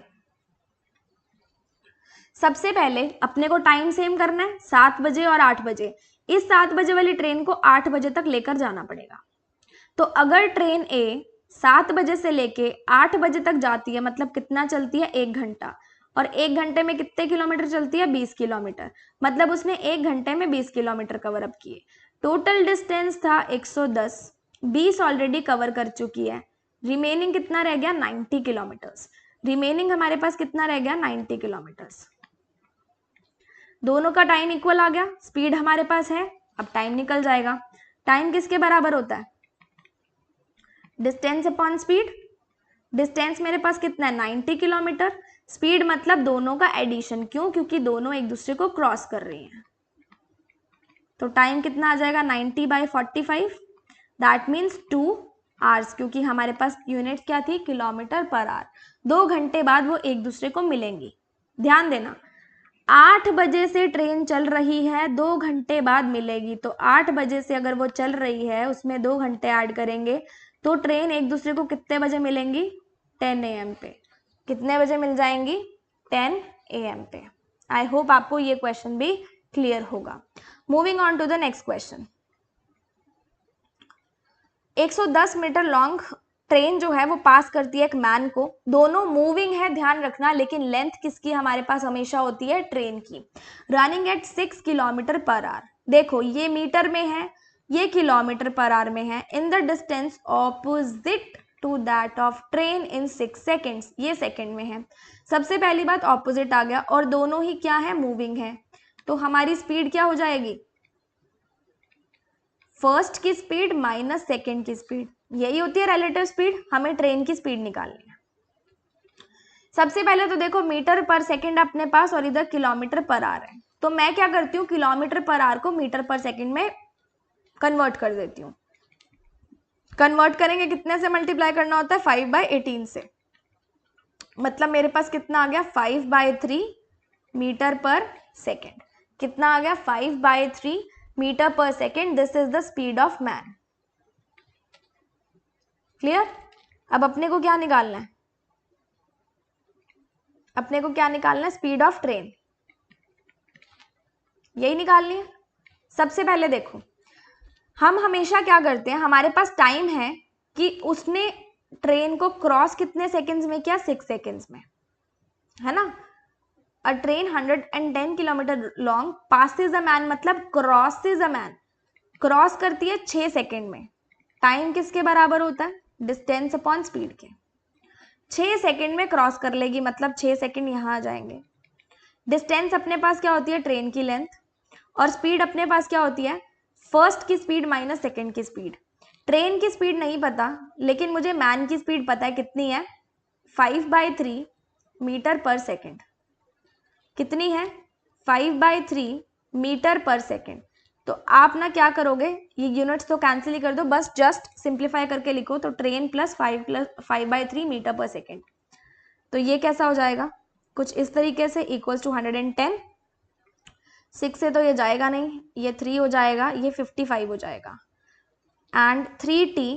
सबसे पहले अपने को टाइम सेम करना है, 7 बजे और 8 बजे। इस 7 बजे वाली ट्रेन को 8 बजे तक लेकर जाना पड़ेगा। तो अगर ट्रेन ए 7 बजे से लेके 8 बजे तक जाती है, मतलब कितना चलती है, 1 घंटा, और 1 घंटे में कितने किलोमीटर चलती है, 20 किलोमीटर, मतलब उसने 1 घंटे में 20 किलोमीटर कवर अप किए। टोटल डिस्टेंस था 110, 20 ऑलरेडी कवर कर चुकी है, रिमेनिंग कितना रह गया, 90 किलोमीटर्स। रिमेनिंग हमारे पास कितना रह गया, 90 किलोमीटर्स। दोनों का टाइम इक्वल आ गया, स्पीड हमारे पास है, अब टाइम निकल जाएगा। टाइम किसके बराबर होता है, डिस्टेंस अपॉन स्पीड। डिस्टेंस मेरे पास कितना है, 90 किलोमीटर, स्पीड मतलब दोनों का एडिशन, क्यों, क्योंकि दोनों एक दूसरे को क्रॉस कर रही हैं। तो टाइम कितना आ जाएगा, 90/45, दैट मीन्स 2 आवर्स, क्योंकि हमारे पास यूनिट क्या थी, किलोमीटर पर आवर। 2 घंटे बाद वो एक दूसरे को मिलेंगी। ध्यान देना, 8 बजे से ट्रेन चल रही है, 2 घंटे बाद मिलेगी। तो 8 बजे से अगर वो चल रही है, उसमें 2 घंटे ऐड करेंगे, तो ट्रेन एक दूसरे को कितने बजे मिलेंगी, 10 AM पे। कितने बजे मिल जाएंगी, 10 AM पे। आई होप आपको ये क्वेश्चन भी क्लियर होगा। Moving on to the next question. 110 metre long train जो है वो पास करती है एक मैन को, दोनों मूविंग है, ध्यान रखना, लेकिन लेंथ किसकी हमारे पास हमेशा होती है, ट्रेन की। Running at 6 kilometre per our. देखो, ये मीटर में है, ये किलोमीटर पर आवर में है। In the distance opposite to that of train in 6 seconds, ये सेकेंड में है। सबसे पहली बात ऑपोजिट आ गया, और दोनों ही क्या है, मूविंग है। तो हमारी स्पीड क्या हो जाएगी, फर्स्ट की स्पीड माइनस सेकेंड की स्पीड, यही होती है रिलेटिव स्पीड। हमें ट्रेन की स्पीड निकालनी है। सबसे पहले तो देखो, मीटर पर सेकेंड अपने पास और इधर किलोमीटर पर आवर है, तो मैं क्या करती हूँ, किलोमीटर पर आवर को मीटर पर सेकेंड में कन्वर्ट कर देती हूँ। कन्वर्ट करेंगे, कितने से मल्टीप्लाई करना होता है, 5/18 से। मतलब मेरे पास कितना आ गया, 5/3 मीटर पर सेकेंड। कितना आ गया, 5/3 मीटर पर second. This is the speed of man. Clear. अब अपने को क्या निकालना है, अपने को क्या निकालना है, स्पीड ऑफ ट्रेन, यही निकालनी है। सबसे पहले देखो, हम हमेशा क्या करते हैं, हमारे पास टाइम है कि उसने ट्रेन को क्रॉस कितने सेकेंड्स में किया, 6 सेकेंड्स में, है ना। अ train 110 kilometre long passes a man, मतलब क्रॉसिस अ मैन, क्रॉस करती है 6 सेकेंड में। टाइम किसके बराबर होता है, डिस्टेंस अपॉन स्पीड के। 6 सेकेंड में क्रॉस कर लेगी, मतलब 6 सेकेंड यहां आ जाएंगे। डिस्टेंस अपने पास क्या होती है, ट्रेन की लेंथ, और स्पीड अपने पास क्या होती है, फर्स्ट की स्पीड माइनस सेकेंड की स्पीड। ट्रेन की स्पीड नहीं पता, लेकिन मुझे मैन की स्पीड पता है, कितनी है, 5/3 मीटर पर सेकेंड। कितनी है, 5/3 मीटर पर सेकेंड। तो आप ना क्या करोगे, ये यूनिट्स तो कैंसिल ही कर दो, बस जस्ट सिंप्लीफाई करके लिखो, तो ट्रेन प्लस 5/3 मीटर पर सेकेंड। तो ये कैसा हो जाएगा, कुछ इस तरीके से, इक्वल्स टू 110। 6 से तो ये जाएगा नहीं, ये 3 हो जाएगा, ये 55 हो जाएगा। And 3t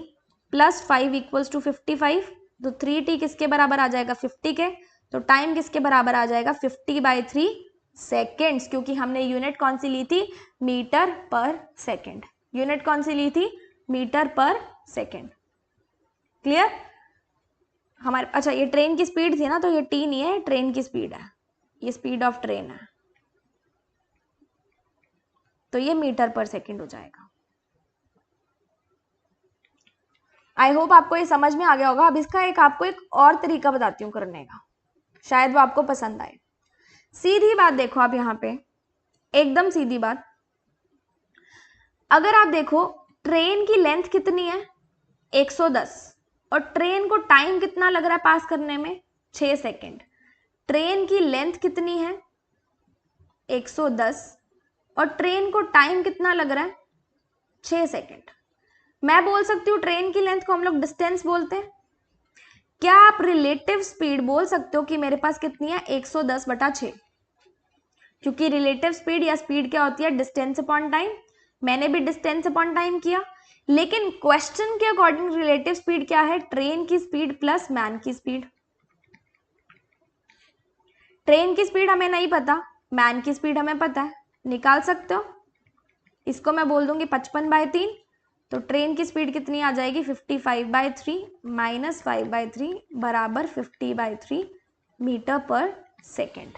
plus 5 equals to 55। तो 3t किसके बराबर आ जाएगा, 50 के। तो टाइम किसके बराबर आ जाएगा, 50/3 सेकेंड्स, क्योंकि हमने यूनिट कौन सी ली थी, मीटर पर सेकेंड। यूनिट कौन सी ली थी, मीटर पर सेकेंड। क्लियर हमारे, अच्छा ये ट्रेन की स्पीड थी ना, तो ये टी नहीं है, ट्रेन की स्पीड है, ये स्पीड ऑफ ट्रेन है, तो ये मीटर पर सेकेंड हो जाएगा। आई होप आपको ये समझ में आ गया होगा। अब इसका एक आपको एक और तरीका बताती हूँ करने का, शायद वो आपको पसंद आए। सीधी बात देखो आप यहाँ पे, एकदम सीधी बात। अगर आप देखो ट्रेन की लेंथ कितनी है, 110, और ट्रेन को टाइम कितना लग रहा है पास करने में, 6 सेकेंड। ट्रेन की लेंथ कितनी है, 110, और ट्रेन को टाइम कितना लग रहा है, 6 सेकेंड। मैं बोल सकती हूँ ट्रेन की लेंथ को हम लोग डिस्टेंस बोलते हैं। क्या आप रिलेटिव स्पीड बोल सकते हो कि मेरे पास कितनी है, 110/6, क्योंकि रिलेटिव स्पीड या स्पीड क्या होती है, डिस्टेंस अपॉन टाइम। मैंने भी डिस्टेंस अपॉन टाइम किया, लेकिन क्वेश्चन के अकॉर्डिंग रिलेटिव स्पीड क्या है, ट्रेन की स्पीड प्लस मैन की स्पीड। ट्रेन की स्पीड हमें नहीं पता, मैन की स्पीड हमें पता है, निकाल सकते हो। इसको मैं बोल दूंगी 55/3। तो ट्रेन की स्पीड कितनी आ जाएगी, 55/3 माइनस 5/3 बराबर 50/3 मीटर पर सेकेंड।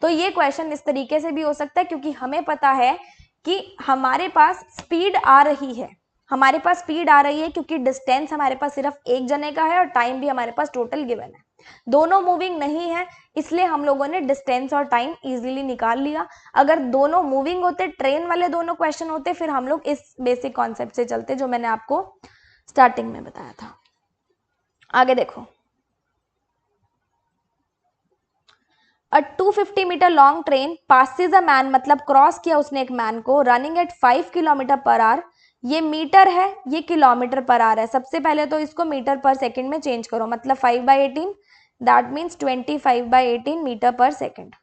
तो ये क्वेश्चन इस तरीके से भी हो सकता है, क्योंकि हमें पता है कि हमारे पास स्पीड आ रही है, हमारे पास स्पीड आ रही है क्योंकि डिस्टेंस हमारे पास सिर्फ एक जने का है और टाइम भी हमारे पास टोटल गिवन है, दोनों मूविंग नहीं है, इसलिए हम लोगों ने डिस्टेंस और टाइम इजीली निकाल लिया। अगर दोनों मूविंग होते, ट्रेन वाले दोनों क्वेश्चन होते, फिर हम लोग इस बेसिक कॉन्सेप्ट से चलते जो मैंने आपको स्टार्टिंग में बताया था। आगे देखो, a 250 metre long train passes a man, मतलब क्रॉस किया उसने एक मैन को, running at 5 kilometre per hour. ये मीटर है, ये किलोमीटर पर आवर है। सबसे पहले तो इसको मीटर पर सेकंड में चेंज करो, मतलब 5/18, that means 25/18 metre per second.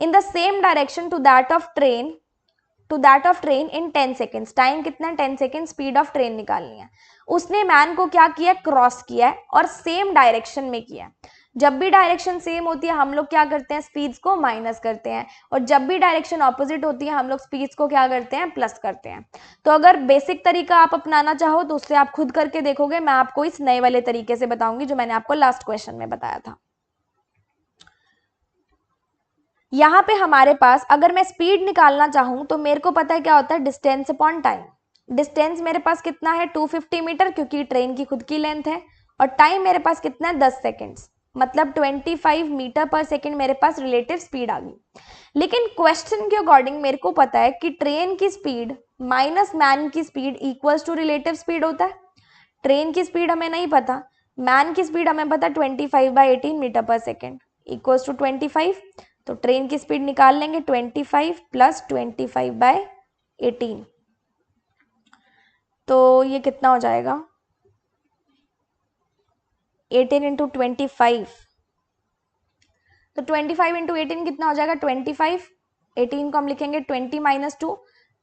In the same direction to that of train in 10 seconds. Time कितना है, 10 सेकेंड। स्पीड ऑफ ट्रेन निकालनी है। उसने मैन को क्या किया, क्रॉस किया है और सेम डायरेक्शन में किया। जब भी डायरेक्शन सेम होती है हम लोग क्या करते हैं, स्पीड्स को माइनस करते हैं, और जब भी डायरेक्शन ऑपोजिट होती है हम लोग स्पीड्स को क्या करते हैं, प्लस करते हैं। तो अगर बेसिक तरीका आप अपनाना चाहो तो उससे आप खुद करके देखोगे, मैं आपको इस नए वाले तरीके से बताऊंगी जो मैंने आपको लास्ट क्वेश्चन में बताया था। यहां पे हमारे पास अगर मैं स्पीड निकालना चाहूं तो मेरे को पता है क्या होता है, डिस्टेंस अपॉन टाइम। डिस्टेंस मेरे पास कितना है, 250 मीटर, क्योंकि ट्रेन की खुद की लेंथ है, और टाइम मेरे पास कितना है, 10 सेकेंड्स, मतलब 25 मीटर पर सेकेंड मेरे पास रिलेटिव स्पीड आ गई। लेकिन क्वेश्चन के अकॉर्डिंग मेरे को पता है कि ट्रेन की स्पीड माइनस मैन की speed equals to relative speed होता है। ट्रेन की स्पीड हमें नहीं पता, मैन की स्पीड हमें पता, 25/18 मीटर पर सेकेंड इक्वल्स टू 25। तो ट्रेन की स्पीड निकाल लेंगे, 25 प्लस 25/18, तो ये कितना हो जाएगा, 18 इंटू 25। तो 25 इंटू 18 कितना हो जाएगा, 25। 18 को हम लिखेंगे 20 माइनस 2,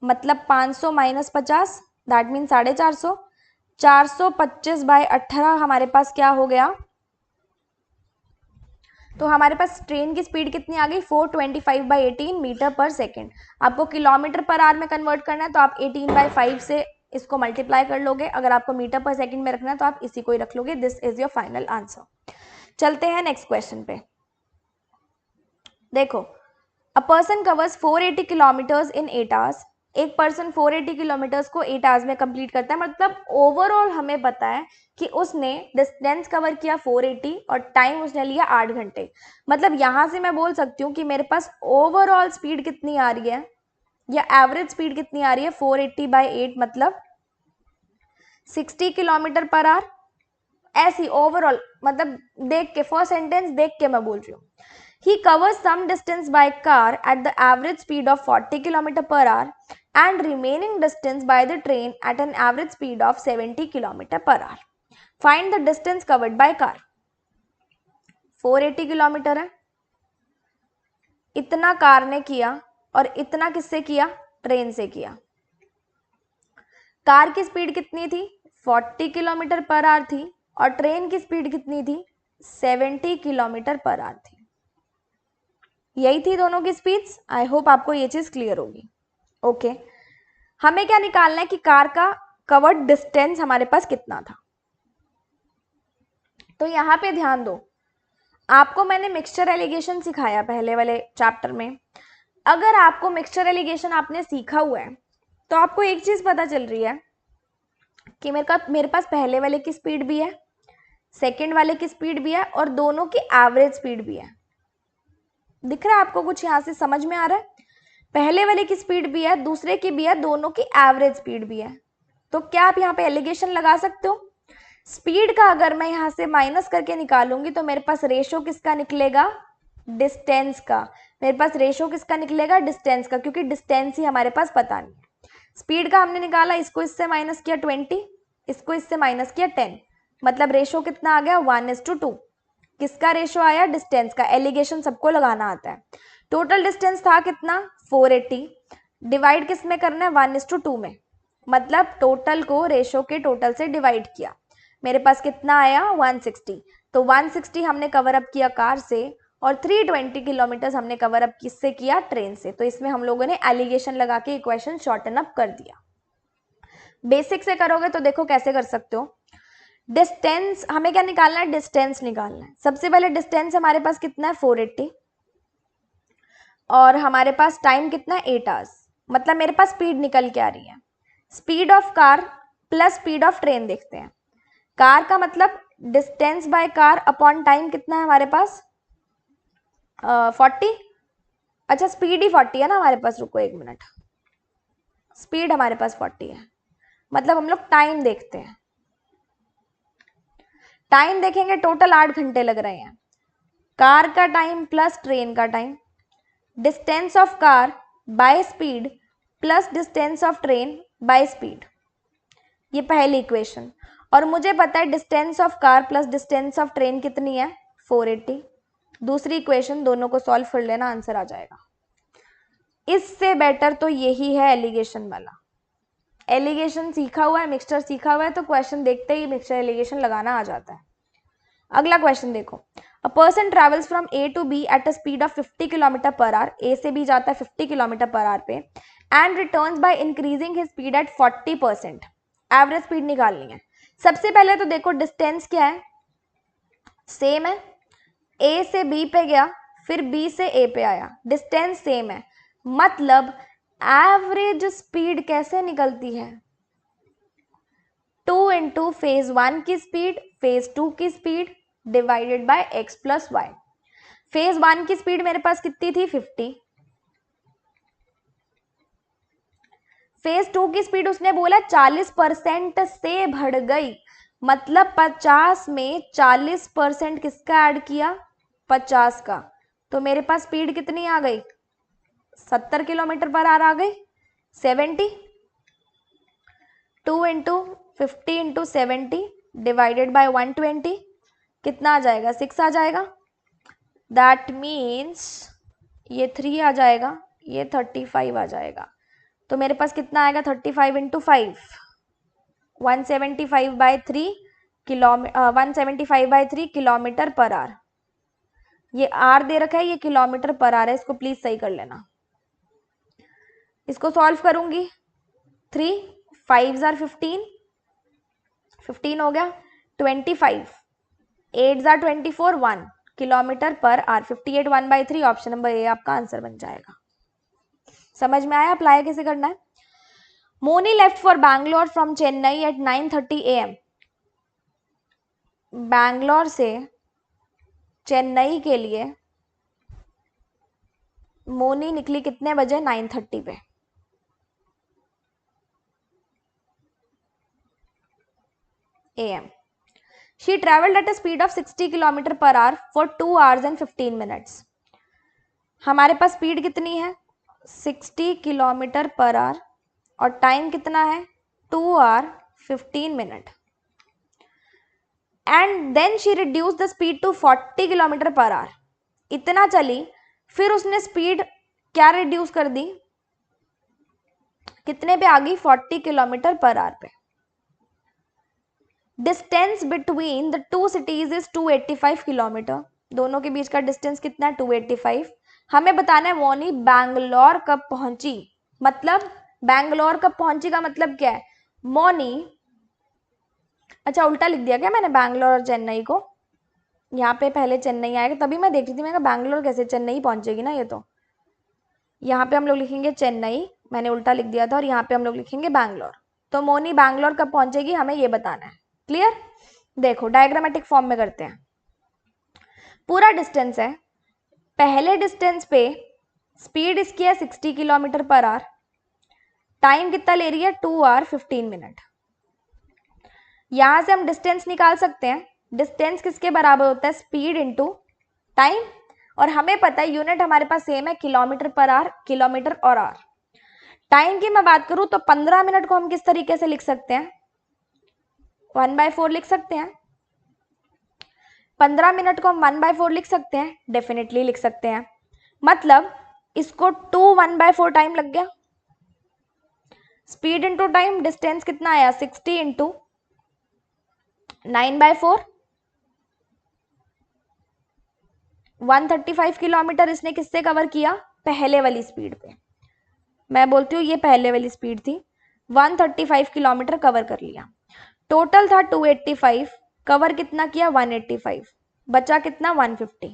मतलब 500 माइनस 50, दैट मीन 450। 425/18 हमारे पास क्या हो गया, तो हमारे पास ट्रेन की स्पीड कितनी आ गई, 425/18 मीटर पर सेकेंड। आपको किलोमीटर पर आवर में कन्वर्ट करना है तो आप 18/5 से इसको मल्टीप्लाई कर लोगे। अगर आपको मीटर पर सेकेंड में रखना है तो आप इसी को ही रख लोगे। This is your final answer. चलते हैं नेक्स्ट क्वेश्चन पे। देखो, a person covers 480 kilometres in 8 hours एक पर्सन 480 किलोमीटर्स को 8 आवर्स में कंप्लीट करता है, मतलब ओवरऑल हमें पता है कि उसने डिस्टेंस कवर किया 480 और टाइम उसने लिया 8 घंटे। मतलब यहां से मैं बोल सकती हूँ कि मेरे पास ओवरऑल स्पीड कितनी आ रही है या एवरेज स्पीड कितनी आ रही है, 480/8 मतलब 60 किलोमीटर पर आवर। ऐसी ओवरऑल मतलब देख के, फर्स्ट सेंटेंस देख के मैं बोल रही हूँ। He covers some distance by car at the average speed of 40 km per hour and remaining distance by the train at an average speed of 70 km per hour. Find the distance covered by car. 480 kilometre है, इतना car ने किया और इतना किससे किया, train से किया। कार की स्पीड कितनी थी, 40 किलोमीटर पर आवर थी और ट्रेन की स्पीड कितनी थी, 70 किलोमीटर पर आवर थी। यही थी दोनों की स्पीड्स। आई होप आपको ये चीज क्लियर होगी। ओके, हमें क्या निकालना है कि कार का कवर्ड डिस्टेंस हमारे पास कितना था। तो यहां पे ध्यान दो, आपको मैंने मिक्सचर एलिगेशन सिखाया पहले वाले चैप्टर में। अगर आपको मिक्सचर एलिगेशन आपने सीखा हुआ है तो आपको एक चीज पता चल रही है कि मेरे पास पहले वाले की स्पीड भी है, सेकंड वाले की स्पीड भी है और दोनों की एवरेज स्पीड भी है। दिख रहा है आपको कुछ यहां से समझ में आ रहा है? पहले वाले की स्पीड भी है, दूसरे की भी है, दोनों की एवरेज स्पीड भी है। तो क्या आप यहाँ पे एलिगेशन लगा सकते हो? स्पीड का अगर मैं यहां से माइनस करके निकालूंगी तो मेरे पास रेशो किसका निकलेगा, डिस्टेंस का। मेरे पास रेशो किसका निकलेगा, डिस्टेंस का, क्योंकि डिस्टेंस ही हमारे पास पता नहीं है। स्पीड का हमने निकाला, इसको इससे माइनस किया 20, इसको इससे माइनस किया 10, मतलब रेशो कितना आ गया 1:2। किसका रेशो आया, डिस्टेंस का। एलिगेशन सबको लगाना आता है। टोटल डिस्टेंस था कितना, 480, डिवाइड किस में करना है, 1:2 में, मतलब टोटल को रेशो के टोटल से डिवाइड किया। मेरे पास कितना आया, 160। तो 160 हमने कवर अप किया कार से और 320 किलोमीटर हमने कवर अप किससे किया, ट्रेन से। तो इसमें हम लोगों ने एलिगेशन लगा के इक्वेशन शॉर्टन अप कर दिया। बेसिक से करोगे तो देखो कैसे कर सकते हो। डिस्टेंस हमें क्या निकालना है, डिस्टेंस निकालना है। सबसे पहले डिस्टेंस हमारे पास कितना है, 480 और हमारे पास टाइम कितना है, 8 आवर्स। मतलब मेरे पास स्पीड निकल के आ रही है। Speed of car plus speed of train देखते हैं। कार का मतलब distance by car upon time कितना है हमारे पास, 40। अच्छा स्पीड ही 40 है ना हमारे पास, रुको 1 मिनट, स्पीड हमारे पास 40 है, मतलब हम लोग टाइम देखते हैं। टाइम देखेंगे, टोटल 8 घंटे लग रहे हैं। कार का टाइम प्लस ट्रेन का time, distance of car by speed plus distance of train by speed, ये पहली इक्वेशन। और मुझे पता है distance of car plus distance of train कितनी है, 480। दूसरी इक्वेशन, दोनों को सॉल्व कर लेना, आंसर आ जाएगा। इससे बेटर तो यही है एलिगेशन वाला। एलिगेशन सीखा हुआ है, मिक्सचर सीखा हुआ है, तो क्वेश्चन देखते ही मिक्सचर एलिगेशन लगाना आ जाता है। अगला क्वेश्चन देखो, a person travels from A to B at a speed of 50 kilometre per hour, A से बी जाता है 50 किलोमीटर पर आवर पे, and returns by increasing his speed at 40%। Average speed निकालनी है। सबसे पहले तो देखो डिस्टेंस क्या है, सेम है। ए से बी पे गया, फिर बी से ए पे आया, डिस्टेंस सेम है, मतलब एवरेज स्पीड कैसे निकलती है, 2 इंटू फेज 1 की स्पीड, फेज 2 की speed divided by x plus Y. Phase 1 की स्पीड मेरे पास कितनी थी, 50। फेज 2 की स्पीड उसने बोला 40% से बढ़ गई, मतलब 50 में 40% किसका ऐड किया, 50 का। तो मेरे पास स्पीड कितनी आ गई, 70 किलोमीटर पर आवर आ गई, 70। 2 इंटू 50 इंटू 70 डिवाइडेड बाय 120 कितना आ जाएगा, 6 आ जाएगा। दैट मीन्स ये 3 आ जाएगा, ये 35 आ जाएगा। तो मेरे पास कितना आएगा, 35 इंटू 5, 175/3 किलोमीटर पर आवर। ये आर दे रखा है, ये किलोमीटर पर आवर है, इसको प्लीज सही कर लेना। इसको सॉल्व करूंगी, 3 5 आर 15, 15 हो गया, 25 8 आर 24, 1 kilometre per hour, 58 1/3। Option number A आपका आंसर बन जाएगा। समझ में आया अप्लाई कैसे करना है? Moni left for Bangalore from Chennai at 9:30 AM। Bangalore से चेन्नई के लिए मोनी निकली कितने बजे? 9:30 पे। AM। She traveled at a speed of 60 kilometre per our for 2 hours and 15 minutes। हमारे पास स्पीड कितनी है? 60 किलोमीटर पर आवर और टाइम कितना है? 2 hour 15 minute. And then she reduce the speed to 40 kilometre per hour. इतना चली, फिर उसने स्पीड क्या रिड्यूस कर दी? कितने पे आ गई? 40 किलोमीटर पर आवर पे। Distance between the two cities is 285 kilometre. दोनों के बीच का डिस्टेंस कितना है? 285। हमें बताना है मोनी बैंगलोर कब पहुंची। मतलब बैंगलोर कब पहुंची का मतलब क्या है? मोनी, अच्छा उल्टा लिख दिया क्या मैंने बैंगलोर और चेन्नई को? यहाँ पे पहले चेन्नई आएगा, तभी मैं देख रही थी, मैं कहा बैंगलोर कैसे, चेन्नई पहुंचेगी ना ये तो। यहाँ पे हम लोग लिखेंगे चेन्नई, मैंने उल्टा लिख दिया था, और यहाँ पे हम लोग लिखेंगे बैंगलोर। तो मोनी बैंगलोर कब पहुंचेगी हमें ये बताना है। क्लियर? देखो डायग्रामेटिक फॉर्म में करते हैं। पूरा डिस्टेंस है, पहले डिस्टेंस पे स्पीड इसकी है 60 किलोमीटर पर आवर, टाइम कितना ले रही है? 2 hour 15 मिनट। यहां से हम डिस्टेंस निकाल सकते हैं। डिस्टेंस किसके बराबर होता है? Speed into time. और हमें पता है यूनिट हमारे पास सेम है, किलोमीटर पर आवर, किलोमीटर और आवर। टाइम की मैं बात करूं तो 15 मिनट को हम किस तरीके से लिख सकते हैं? 1/4 लिख सकते हैं। 15 मिनट को हम 1/4 लिख सकते हैं, डेफिनेटली लिख सकते हैं। मतलब इसको 1/4 टाइम लग गया। स्पीड इंटू टाइम, डिस्टेंस कितना आया? 60 इंटू 9/4, 135 किलोमीटर इसने किससे कवर किया? पहले वाली स्पीड पे। मैं बोलती हूँ ये पहले वाली स्पीड थी। 135 किलोमीटर कवर कर लिया। टोटल था 285, कवर कितना किया? 185, बचा कितना? 150।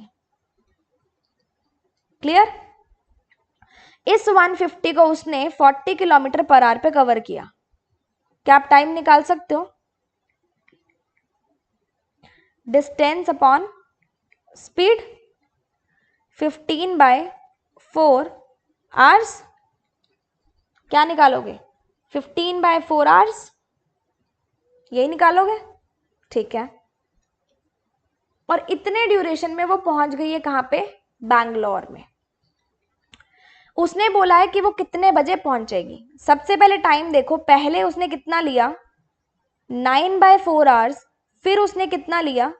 क्लियर? इस 150 को उसने 40 किलोमीटर पर आवर पे कवर किया। क्या आप टाइम निकाल सकते हो? Distance upon speed, 15/4 hours. क्या निकालोगे? 15/4 आवर्स, यही निकालोगे। ठीक है। और इतने ड्यूरेशन में वो पहुंच गई है कहां पे? बैंगलोर में। उसने बोला है कि वो कितने बजे पहुंचेगी। सबसे पहले टाइम देखो, पहले उसने कितना लिया? 9/4 आवर्स। फिर उसने कितना लिया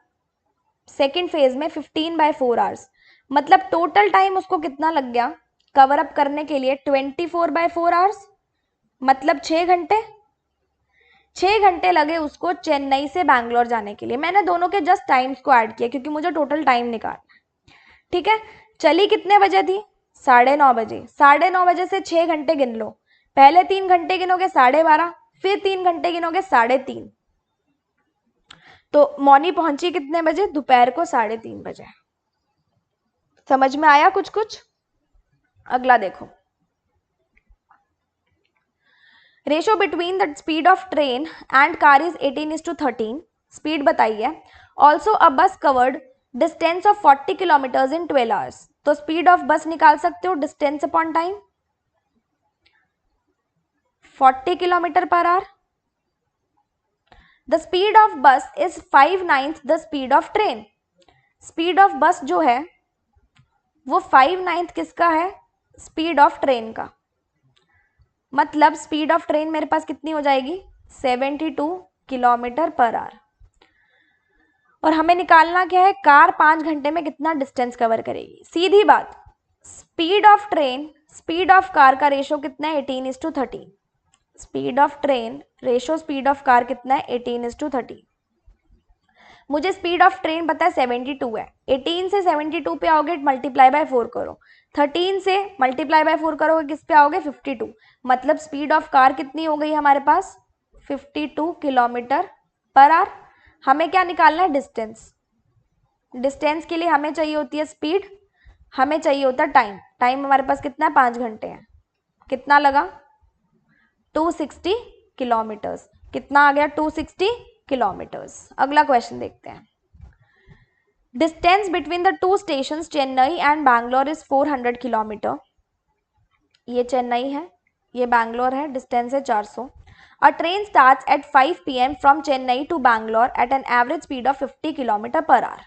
सेकेंड फेज में? 15/4 आवर्स। मतलब टोटल टाइम उसको कितना लग गया कवर अप करने के लिए? 24/4 आवर्स, मतलब 6 घंटे। 6 घंटे लगे उसको चेन्नई से बैंगलोर जाने के लिए। मैंने दोनों के जस्ट टाइम्स को ऐड किया क्योंकि मुझे टोटल टाइम निकालना है। ठीक है। चली कितने बजे थी? 9:30 बजे। 9:30 बजे से 6 घंटे गिन लो। पहले 3 घंटे गिनोगे 12:30, फिर 3 घंटे गिनोगे 3:30। तो मौनी पहुंची कितने बजे? दोपहर को 3:30 बजे। समझ में आया कुछ कुछ? अगला देखो, ratio between the speed of train and car is 18:13। Speed बताइए। Also a bus covered distance of 40 kilometre in 12 hours. तो स्पीड ऑफ बस निकाल सकते हो, distance upon time, 40 kilometre per hour. The speed of bus is 5/9 the speed of train. Speed of bus जो है वो 5/9 किसका है? स्पीड ऑफ ट्रेन का। मतलब स्पीड ऑफ ट्रेन मेरे पास कितनी हो जाएगी? 72 किलोमीटर पर आवर। और हमें निकालना क्या है? कार 5 घंटे में कितना डिस्टेंस कवर करेगी। सीधी बात, speed of train speed of car का रेशो कितना है? 18:13। Speed of train ratio speed of car कितना है? 18:13। मुझे स्पीड ऑफ ट्रेन पता है 72 है। 18 से 72 पे आओगे, मल्टीप्लाई बाय 4 करो। 13 से मल्टीप्लाई बाय 4 करोगे, किस पे आओगे? 52। मतलब स्पीड ऑफ कार कितनी हो गई हमारे पास? 52 किलोमीटर पर आवर। हमें क्या निकालना है? डिस्टेंस। डिस्टेंस के लिए हमें चाहिए होती है स्पीड, हमें चाहिए होता है टाइम। टाइम हमारे पास कितना है? 5 घंटे है। कितना लगा? 260 किलोमीटर्स। कितना आ गया? 260 किलोमीटर्स। अगला क्वेश्चन देखते हैं। Distance between the two station Chennai and Bangalore is 400 kilometre. ये चेन्नई है, ये बैंगलोर है, डिस्टेंस है 400। A train starts at 5 PM from Chennai to Bangalore at an average speed of 50 kilometre per hour.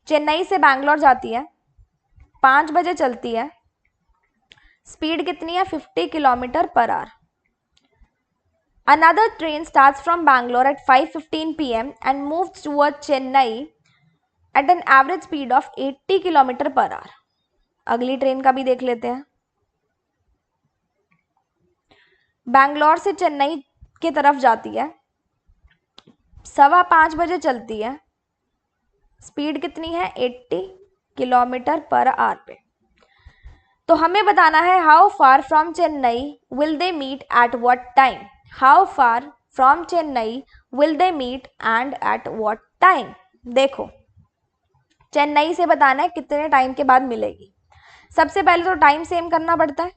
Chennai से बैंगलोर जाती है, 5 बजे चलती है, स्पीड कितनी है? 50 kilometre per our. Another train starts from Bangalore at 5:15 PM and moves towards Chennai at an average speed of 80 kilometre per our. अगली train का भी देख लेते हैं। बैंगलोर से चेन्नई की तरफ जाती है, 5:15 बजे चलती है, स्पीड कितनी है? 80 किलोमीटर पर आवर पे। तो हमें बताना है how far from Chennai will they meet at what time. How far from Chennai will they meet and at what time. देखो, चेन्नई से बताना है कितने टाइम के बाद मिलेगी। सबसे पहले तो टाइम सेम करना पड़ता है।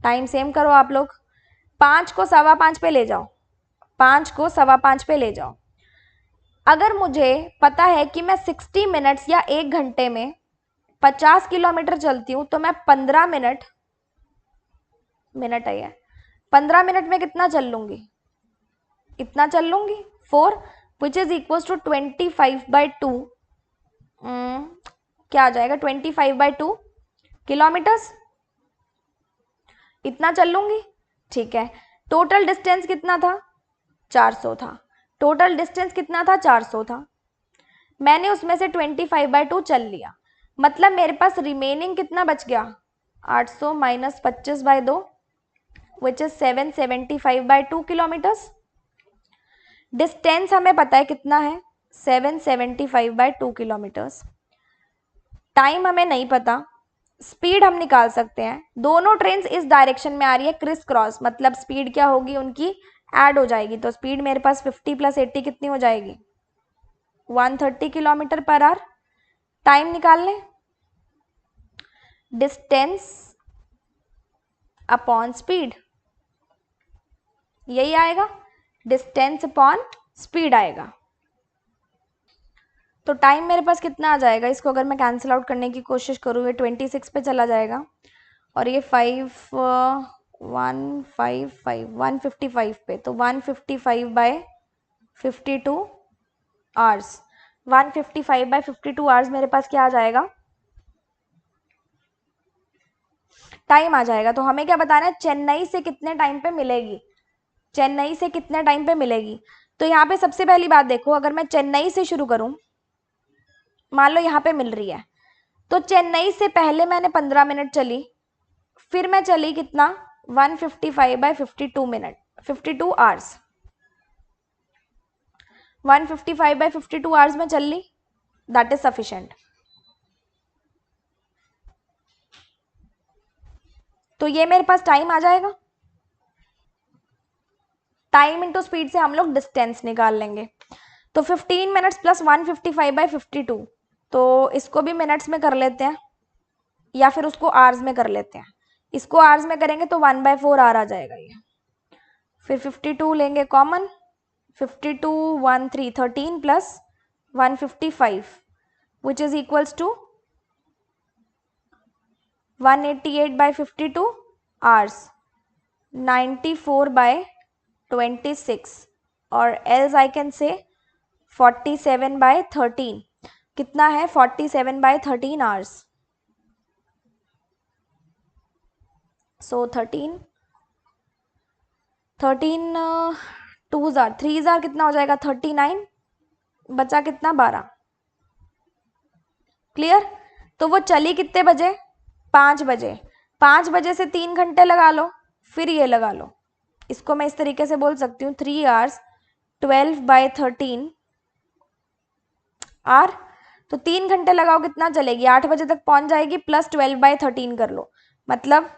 टाइम सेम करो आप लोग। 5 को 5:15 पे ले जाओ, 5 को 5:15 पे ले जाओ। अगर मुझे पता है कि मैं 60 मिनट्स या 1 घंटे में 50 किलोमीटर चलती हूँ, तो मैं 15 मिनट है 15 मिनट में कितना चल लूंगी? इतना चल लूंगी 4, विच इज इक्वल टू 25/2। क्या आ जाएगा? 25/2 किलोमीटर्स। इतना चल लूंगी, ठीक है। टोटल डिस्टेंस कितना था? 400 था। टोटल डिस्टेंस कितना था? 400 था। मैंने उसमें से 25/2 चल लिया, मतलब मेरे पास रिमेनिंग कितना बच गया? 800 minus 25/2 which is 775/2 kilometres. Distance हमें पता है कितना है? 775/2 किलोमीटर्स। टाइम हमें नहीं पता, स्पीड हम निकाल सकते हैं। दोनों ट्रेन इस डायरेक्शन में आ रही है, क्रिस क्रॉस, मतलब स्पीड क्या होगी? उनकी ऐड हो जाएगी। तो स्पीड मेरे पास 50 + 80 कितनी हो जाएगी? 130 किलोमीटर पर आवर। टाइम निकाल लें, डिस्टेंस अपॉन स्पीड, यही आएगा, डिस्टेंस अपॉन स्पीड आएगा। तो टाइम मेरे पास कितना आ जाएगा? इसको अगर मैं कैंसिल आउट करने की कोशिश करूँ, ये 26 पे चला जाएगा और ये 155 पे, तो 155/52 आवर्स। 155/52 आवर्स मेरे पास क्या आ जाएगा? टाइम आ जाएगा। तो हमें क्या बताना है? चेन्नई से कितने टाइम पे मिलेगी। चेन्नई से कितने टाइम पे मिलेगी? तो यहाँ पे सबसे पहली बात देखो, अगर मैं चेन्नई से शुरू करूं, मान लो यहाँ पे मिल रही है, तो चेन्नई से पहले मैंने 15 मिनट चली, फिर मैं चली कितना? 155/52 मिनट, 52 आवर्स। 155/52 आवर्स में चल ली, दैट इज सफिशिएंट। तो ये मेरे पास टाइम आ जाएगा। टाइम इंटू स्पीड से हम लोग डिस्टेंस निकाल लेंगे। तो 15 मिनट्स प्लस 155/52, तो इसको भी मिनट्स में कर लेते हैं या फिर उसको आवर्स में कर लेते हैं। इसको आवर्स में करेंगे तो 1/4 आवर आ जाएगा ये। फिर 52 लेंगे common, 52 1 3 13 plus 155 which is equals to 188/52 hours, 94/26 और एल्स आई कैन से 47/13। कितना है? 47/13 आवर्स। सो 13 2 जार 3 जार कितना हो जाएगा? 39, बचा कितना? 12। क्लियर? तो वो चली कितने बजे? 5 बजे। 5 बजे से 3 घंटे लगा लो, फिर ये लगा लो। इसको मैं इस तरीके से बोल सकती हूँ 3 आवर्स 12/13 आर। तो 3 घंटे लगाओ, कितना चलेगी? 8 बजे तक पहुंच जाएगी, प्लस 12/13 कर लो, मतलब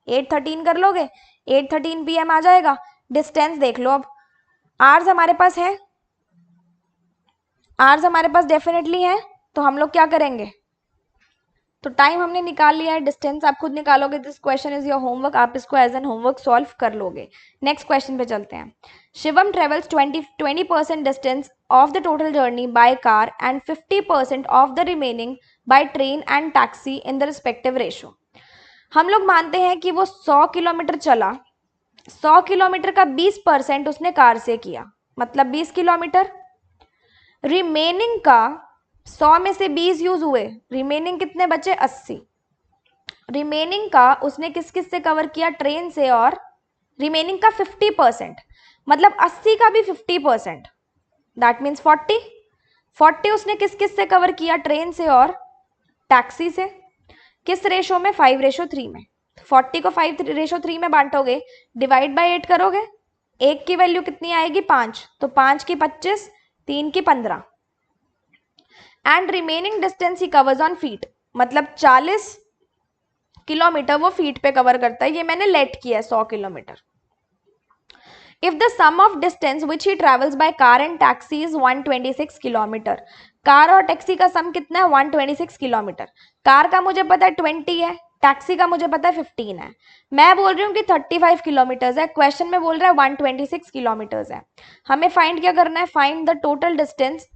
8:13 कर लोगे, 8:13 PM आ जाएगा। डिस्टेंस देख लो अब, आवर्स हमारे पास है, आवर्स हमारे पास डेफिनेटली है, तो हम लोग क्या करेंगे? तो टाइम हमने निकाल लिया है, डिस्टेंस आप खुद निकालोगे। This question is your homework, आप इसको एज एन होमवर्क सॉल्व कर लोगे। नेक्स्ट क्वेश्चन पे चलते हैं। Shivam travels 20% distance of the total journey bye car and 50% of the remaining by train and taxi in the respective ratio. हम लोग मानते हैं कि वो 100 किलोमीटर चला, 100 किलोमीटर का 20% उसने कार से किया, मतलब 20 किलोमीटर। रिमेनिंग का 100 में से 20 यूज हुए, रिमेनिंग कितने बचे? 80। रिमेनिंग का उसने किस किस से कवर किया? ट्रेन से। और रिमेनिंग का 50%, मतलब 80 का भी 50%, दैट मीन्स 40 उसने किस किस से कवर किया? ट्रेन से और टैक्सी से। किस रेशो में? 5:3 में। 40 को 5:3 में बांटोगे, डिवाइड बाय 8 करोगे, एक की वैल्यू कितनी आएगी? 5, तो 5 की 25, 3 की 15। And remaining distance he covers on feet, मतलब 40 किलोमीटर वो फीट पे कवर करता है। ये मैंने लेट किया है 100 kilometre. If the sum of distance which he travels by car and taxi is 126 kilometre, car और टैक्सी का सम कितना है? 126 किलोमीटर। कार का मुझे पता है 20 है, टैक्सी का मुझे पता है 15 है। मैं बोल रही हूँ कि 35 किलोमीटर्स है, क्वेश्चन में बोल रहा है 126 किलोमीटर्स है। हमें फाइंड क्या करना है? फाइंड द टोटल डिस्टेंस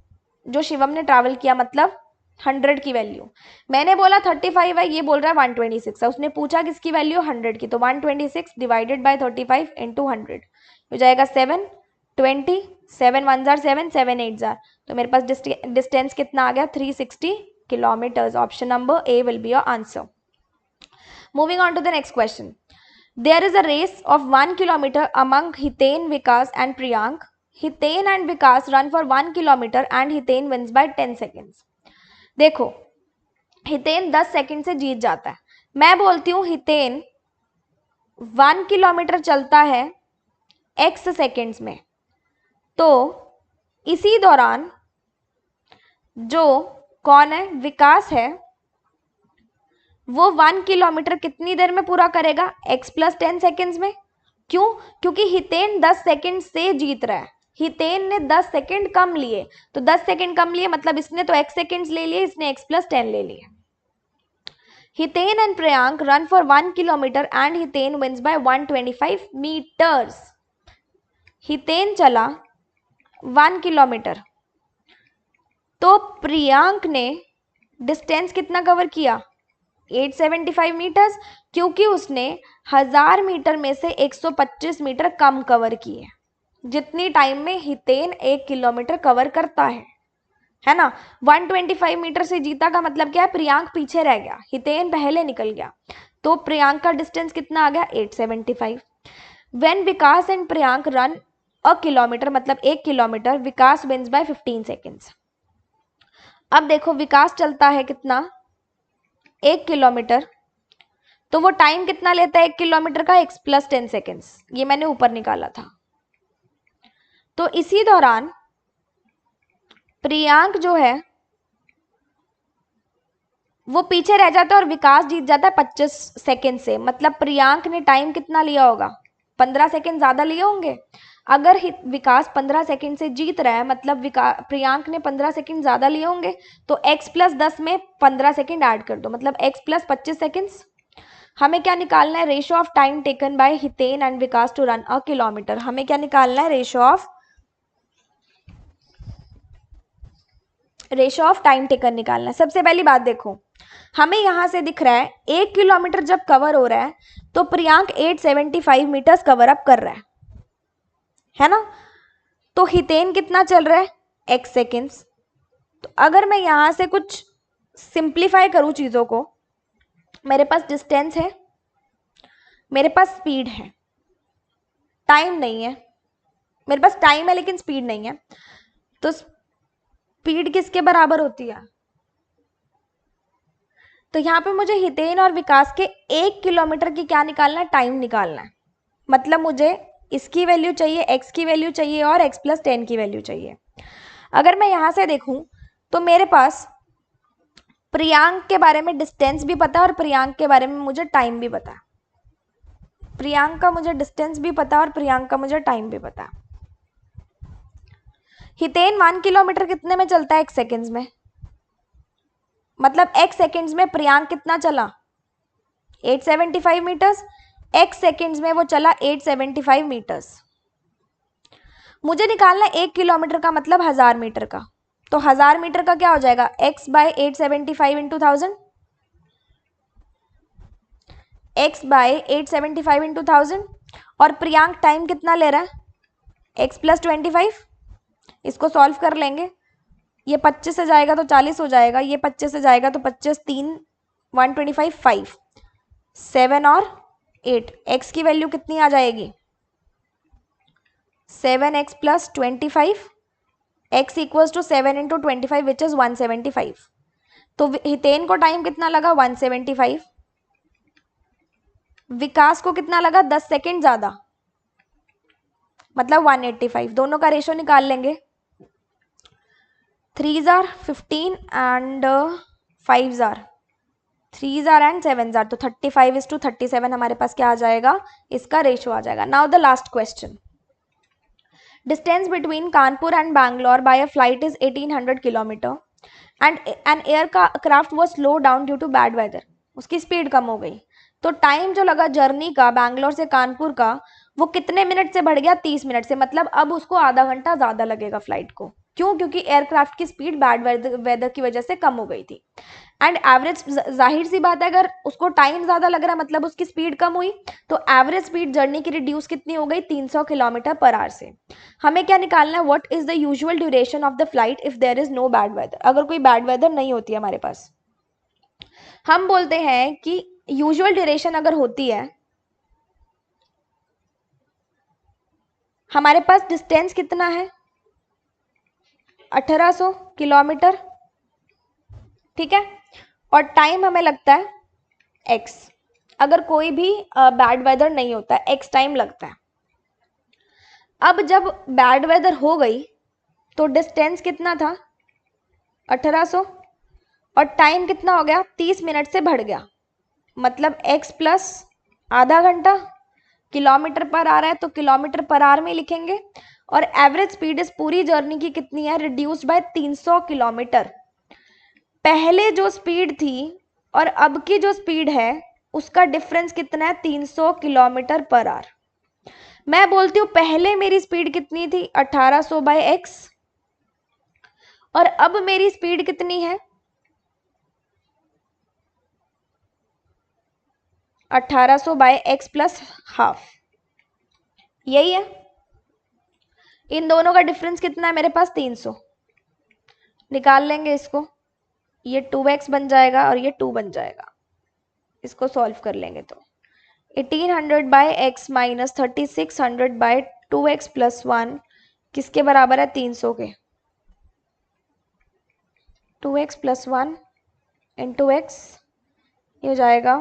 जो शिवम ने ट्रैवल किया, मतलब 100 की वैल्यू। मैंने बोला 35 है, ये बोल रहा है 126 है। उसने पूछा किसकी वैल्यू? 100 की। तो 126 डिवाइडेड बाय 35 इंटू 100 हो जाएगा 720। 7 1 जार 7, 7 8 जार, तो मेरे पास डिस्टेंस कितना आ गया? 360 kilometres. Option number A will be your answer. Moving on to the next question. There is a race of 1 kilometer among Hiten, Vikas and Priyank. Hiten and Vikas run for 1 kilometer and Hiten wins by 10 seconds. देखो, Hiten 10 second से जीत जाता है। मैं बोलती हूँ Hiten 1 kilometre चलता है x seconds में, तो इसी दौरान जो कौन है? विकास है, वो 1 किलोमीटर कितनी देर में पूरा करेगा? x + 10 सेकेंड्स में। क्यों? क्योंकि हितेन 10 सेकेंड से जीत रहा है, हितेन ने 10 सेकेंड कम लिए, तो 10 सेकेंड कम लिए मतलब इसने तो x सेकेंड्स ले लिए, इसने x + 10 ले लिए। Hiten and Priyank run for 1 kilometre and Hiten wins by 125 metres. Hiten चला 1 किलोमीटर, तो प्रियांक ने डिस्टेंस कितना कवर किया? 875 मीटर्स, क्योंकि उसने 1000 मीटर में से 125 मीटर कम कवर किए, जितनी टाइम में हितेन 1 किलोमीटर कवर करता है ना। 125 मीटर से जीता का मतलब क्या है? प्रियांक पीछे रह गया, हितेन पहले निकल गया, तो प्रियांक का डिस्टेंस कितना आ गया? 875। When Vikas and Priyank run a kilometre, मतलब 1 kilometre, Vikas wins by 15 seconds. अब देखो, विकास चलता है कितना? 1 किलोमीटर, तो वो टाइम कितना लेता है 1 किलोमीटर का? x + 10 सेकेंड्स, ये मैंने ऊपर निकाला था। तो इसी दौरान प्रियांक जो है वो पीछे रह जाता है और विकास जीत जाता है 25 सेकेंड से। मतलब प्रियांक ने टाइम कितना लिया होगा? 15 सेकेंड ज्यादा लिए होंगे। अगर विकास 15 सेकेंड से जीत रहा है, मतलब प्रियांक ने 15 सेकेंड ज्यादा लिए होंगे, तो x + 10 में 15 सेकेंड ऐड कर दो, मतलब x + 25 सेकेंड्स। हमें क्या निकालना है? Ratio of time taken by Hiten and Vikas to run a kilometre. हमें क्या निकालना है? रेशो ऑफ टाइम टेकन निकालना है। सबसे पहली बात देखो, हमें यहां से दिख रहा है 1 किलोमीटर जब कवर हो रहा है तो प्रियांक 875 मीटर्स कवर अप कर रहा है ना। तो हितेन कितना चल रहा है? x seconds. तो अगर मैं यहां से कुछ सिंप्लीफाई करूं चीजों को, मेरे पास डिस्टेंस है, मेरे पास स्पीड है, टाइम नहीं है। मेरे पास टाइम है लेकिन स्पीड नहीं है, तो स्पीड किसके बराबर होती है? तो यहाँ पे मुझे हितेन और विकास के 1 किलोमीटर की क्या निकालना है? टाइम निकालना है। मतलब मुझे इसकी वैल्यू चाहिए, x की वैल्यू चाहिए और x + 10 की वैल्यू चाहिए। अगर मैं यहां से देखूं तो मेरे पास प्रियांक के बारे में डिस्टेंस भी पता है और प्रियांक के बारे में मुझे टाइम भी पता है। प्रियांक का मुझे डिस्टेंस भी पता है और प्रियांक का मुझे टाइम भी पता है। हितेन 1 किलोमीटर कितने में चलता है? 1 सेकेंड्स में। मतलब x सेकेंड्स में प्रियांक कितना चला 875 मीटर्स, x सेकेंड्स में वो चला 875 मीटर्स। मुझे निकालना 1 किलोमीटर का मतलब 1000 मीटर का, तो 1000 मीटर का क्या हो जाएगा x by 875 into 1000, x by 875 into 1000। और प्रियांक टाइम कितना ले रहा है x प्लस 25, इसको सॉल्व कर लेंगे। ये 25 से जाएगा तो 40 हो जाएगा, ये 25 से जाएगा तो 25 3 125 5 7 और 8, x की वैल्यू कितनी आ जाएगी 7x plus 25, x equals to 7 into 25 which is 175। तो हितेन को टाइम कितना लगा 175, विकास को कितना लगा 10 सेकेंड ज्यादा, मतलब 185। दोनों का रेशो निकाल लेंगे, 3s are 15 and 5s are 3s are and 7s are, तो 35:37 हमारे पास क्या आ जाएगा, इसका रेशो आ जाएगा। Now the last question, distance between Kanpur and Bangalore by a flight is 1800 kilometre and an aircraft was slow down due to bad weather, उसकी speed कम हो गई, तो टाइम जो लगा जर्नी का बैंगलोर से कानपुर का वो कितने मिनट से बढ़ गया 30 मिनट से, मतलब अब उसको आधा घंटा ज्यादा लगेगा फ्लाइट को। क्यों? क्योंकि एयरक्राफ्ट की स्पीड बैड वेदर की वजह से कम हो गई थी। एंड एवरेज, जाहिर सी बात है अगर उसको टाइम ज्यादा लग रहा है मतलब उसकी स्पीड कम हुई, तो एवरेज स्पीड जर्नी की रिड्यूस कितनी हो गई 300 किलोमीटर पर आवर से। हमें क्या निकालना है, what is the usual duration of the flight if there is no bad weather, अगर कोई बैड वेदर नहीं होती है हमारे पास। हम बोलते हैं कि यूजुअल ड्यूरेशन अगर होती है, हमारे पास डिस्टेंस कितना है 1800 किलोमीटर, ठीक है, और टाइम हमें लगता है x, अगर कोई भी बैड वेदर नहीं होता है x टाइम लगता है। अब जब बैड वेदर हो गई तो डिस्टेंस कितना था 1800 और टाइम कितना हो गया 30 मिनट से बढ़ गया, मतलब x प्लस आधा घंटा, किलोमीटर पर आ रहा है तो किलोमीटर पर आवर में लिखेंगे, और एवरेज स्पीड इस पूरी जर्नी की कितनी है रिड्यूस्ड बाय 300 किलोमीटर। पहले जो स्पीड थी और अब की जो स्पीड है उसका डिफरेंस कितना है 300 किलोमीटर पर आवर। मैं बोलती हूँ पहले मेरी स्पीड कितनी थी 1800 बाय एक्स, और अब मेरी स्पीड कितनी है 1800 बाय एक्स प्लस हाफ, यही है। इन दोनों का डिफरेंस कितना है मेरे पास 300, निकाल लेंगे इसको, ये 2x बन जाएगा और ये 2 बन जाएगा, इसको सॉल्व कर लेंगे तो 1800 by x minus 3600 by 2x plus 1 किसके बराबर है 300 के, 2x प्लस 1 इंटू एक्स, ये हो जाएगा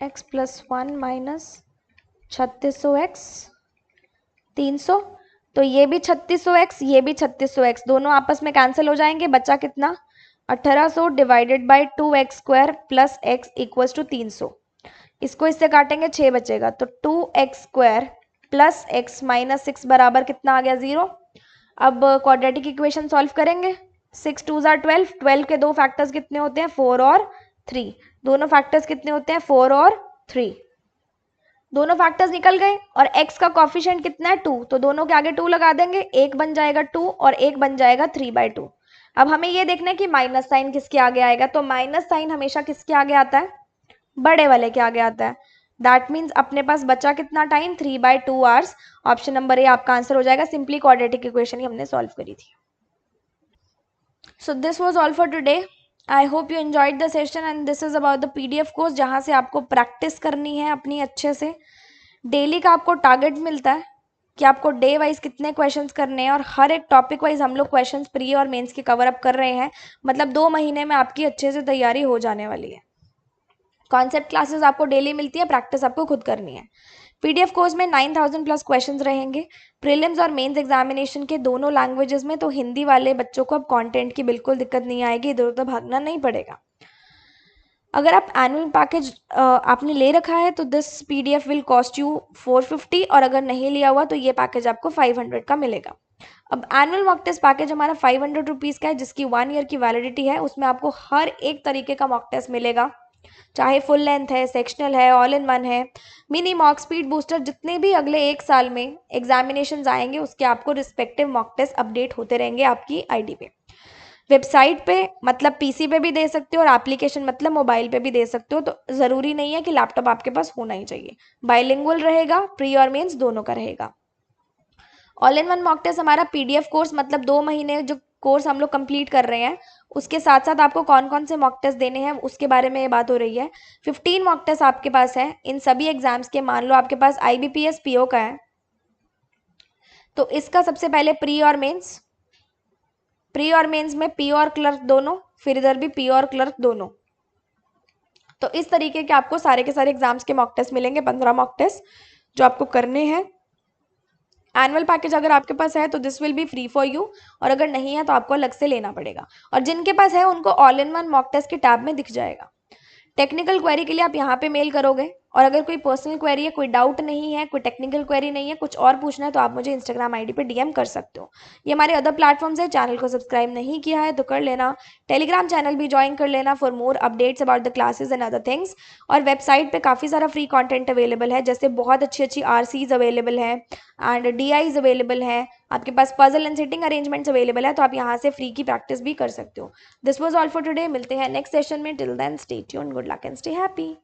x प्लस 1 माइनस 3600x 300, तो ये भी 3600x ये भी 3600x, दोनों आपस में कैंसिल हो जाएंगे, बचा कितना 1800 divided by 2x square plus x equals to 300, इसको इससे काटेंगे 6 बचेगा, तो 2x square plus x minus 6 बराबर कितना आ गया 0। अब क्वाड्रेटिक इक्वेशन सॉल्व करेंगे, 6 2 जार 12, 12 के दो फैक्टर्स कितने होते हैं 4 और 3, दोनों फैक्टर्स कितने होते हैं 4 और 3, दोनों फैक्टर्स निकल गए, और x का कॉफिशिएंट कितना है 2, तो दोनों के आगे 2 लगा देंगे, एक बन जाएगा 2 और एक बन जाएगा 3/2। अब हमें ये देखना है कि माइनस साइन किसके आगे आएगा, तो माइनस साइन हमेशा किसके आगे आता है बड़े वाले के आगे आता है, दैट मीन्स अपने पास बचा कितना time 3/2 hours. Option number A आपका आंसर हो जाएगा, सिंपली क्वाड्रेटिक इक्वेशन ही हमने सॉल्व करी थी। So this was all for today, I hope you enjoyed the session and this is about the PDF course जहाँ से आपको प्रैक्टिस करनी है अपनी अच्छे से। डेली का आपको टारगेट मिलता है कि आपको डे वाइज कितने क्वेश्चंस करने हैं, और हर एक टॉपिक वाइज हम लोग क्वेश्चंस प्री और मेंस की कवर अप कर रहे हैं, मतलब 2 महीने में आपकी अच्छे से तैयारी हो जाने वाली है। कॉन्सेप्ट क्लासेस आपको डेली मिलती है, प्रैक्टिस आपको खुद करनी है। पीडीएफ कोर्स में 9000 प्लस क्वेश्चंस रहेंगे, प्रीलिम्स और मेंस एग्जामिनेशन के दोनों लैंग्वेजेस में, तो हिंदी वाले बच्चों को अब कंटेंट की बिल्कुल दिक्कत नहीं आएगी, इधर उधर भागना नहीं पड़ेगा। अगर आप एनुअल पैकेज आपने ले रखा है तो this PDF will cost you 450, और अगर नहीं लिया हुआ तो ये पैकेज आपको 500 का मिलेगा। अब एनुअल मॉक टेस्ट पैकेज हमारा 500 रुपीज़ का है, जिसकी 1 ईयर की वैलिडिटी है। उसमें आपको हर एक तरीके का मॉक टेस्ट मिलेगा, चाहे फुल लेंथ है, सेक्शनल है, ऑल इन वन है, मिनी मॉक, स्पीड बूस्टर, जितने भी अगले 1 साल में एग्जामिनेशन आएंगे उसके आपको रिस्पेक्टिव मॉक टेस्ट अपडेट होते रहेंगे आपकी आईडी पे। वेबसाइट पे मतलब पीसी पे भी दे सकते हो और एप्लीकेशन मतलब मोबाइल पे भी दे सकते हो, तो ज़रूरी नहीं है कि लैपटॉप आपके पास होना ही चाहिए। बाइलिंगुअल रहेगा, प्री और मेंस दोनों का रहेगा। All in one mock test हमारा पीडीएफ कोर्स, मतलब 2 महीने जो कोर्स हम लोग कंप्लीट कर रहे हैं उसके साथ साथ आपको कौन कौन से मॉक टेस्ट देने हैं उसके बारे में ये बात हो रही है। 15 मॉक टेस्ट आपके पास है इन सभी एग्जाम्स के। मान लो आपके पास आईबीपीएस पीओ का है, तो इसका सबसे पहले प्री और मेंस, प्री और मेंस में पी और क्लर्क दोनों, फिर इधर भी पी और क्लर्क दोनों। तो इस तरीके के आपको सारे के सारे एग्जाम्स के मॉक टेस्ट मिलेंगे, 15 मॉक टेस्ट जो आपको करने हैं। एनुअल पैकेज अगर आपके पास है तो this will be free for you, और अगर नहीं है तो आपको अलग से लेना पड़ेगा। और जिनके पास है उनको all in one mock test के टैब में दिख जाएगा। टेक्निकल क्वेरी के लिए आप यहाँ पे मेल करोगे, और अगर कोई पर्सनल क्वेरी है, कोई डाउट नहीं है, कोई टेक्निकल क्वेरी नहीं है, कुछ और पूछना है, तो आप मुझे इंस्टाग्राम आईडी पे डीएम कर सकते हो। ये हमारे अदर प्लेटफॉर्म्स है, चैनल को सब्सक्राइब नहीं किया है तो कर लेना। टेलीग्राम चैनल भी ज्वाइन कर लेना for more updates about the classes and other things. और वेबसाइट पे काफ़ी सारा फ्री कॉन्टेंट अवेलेबल है, जैसे बहुत अच्छी अच्छी आरसीज अवेलेबल है एंड डीआईज अवेलेबल है, आपके पास puzzle and sitting arrangements available है, तो आप यहाँ से फ्री की प्रैक्टिस भी कर सकते हो। This was all for today, मिलते हैं नेक्स्ट सेशन में। Till then stay tuned, good luck and stay happy.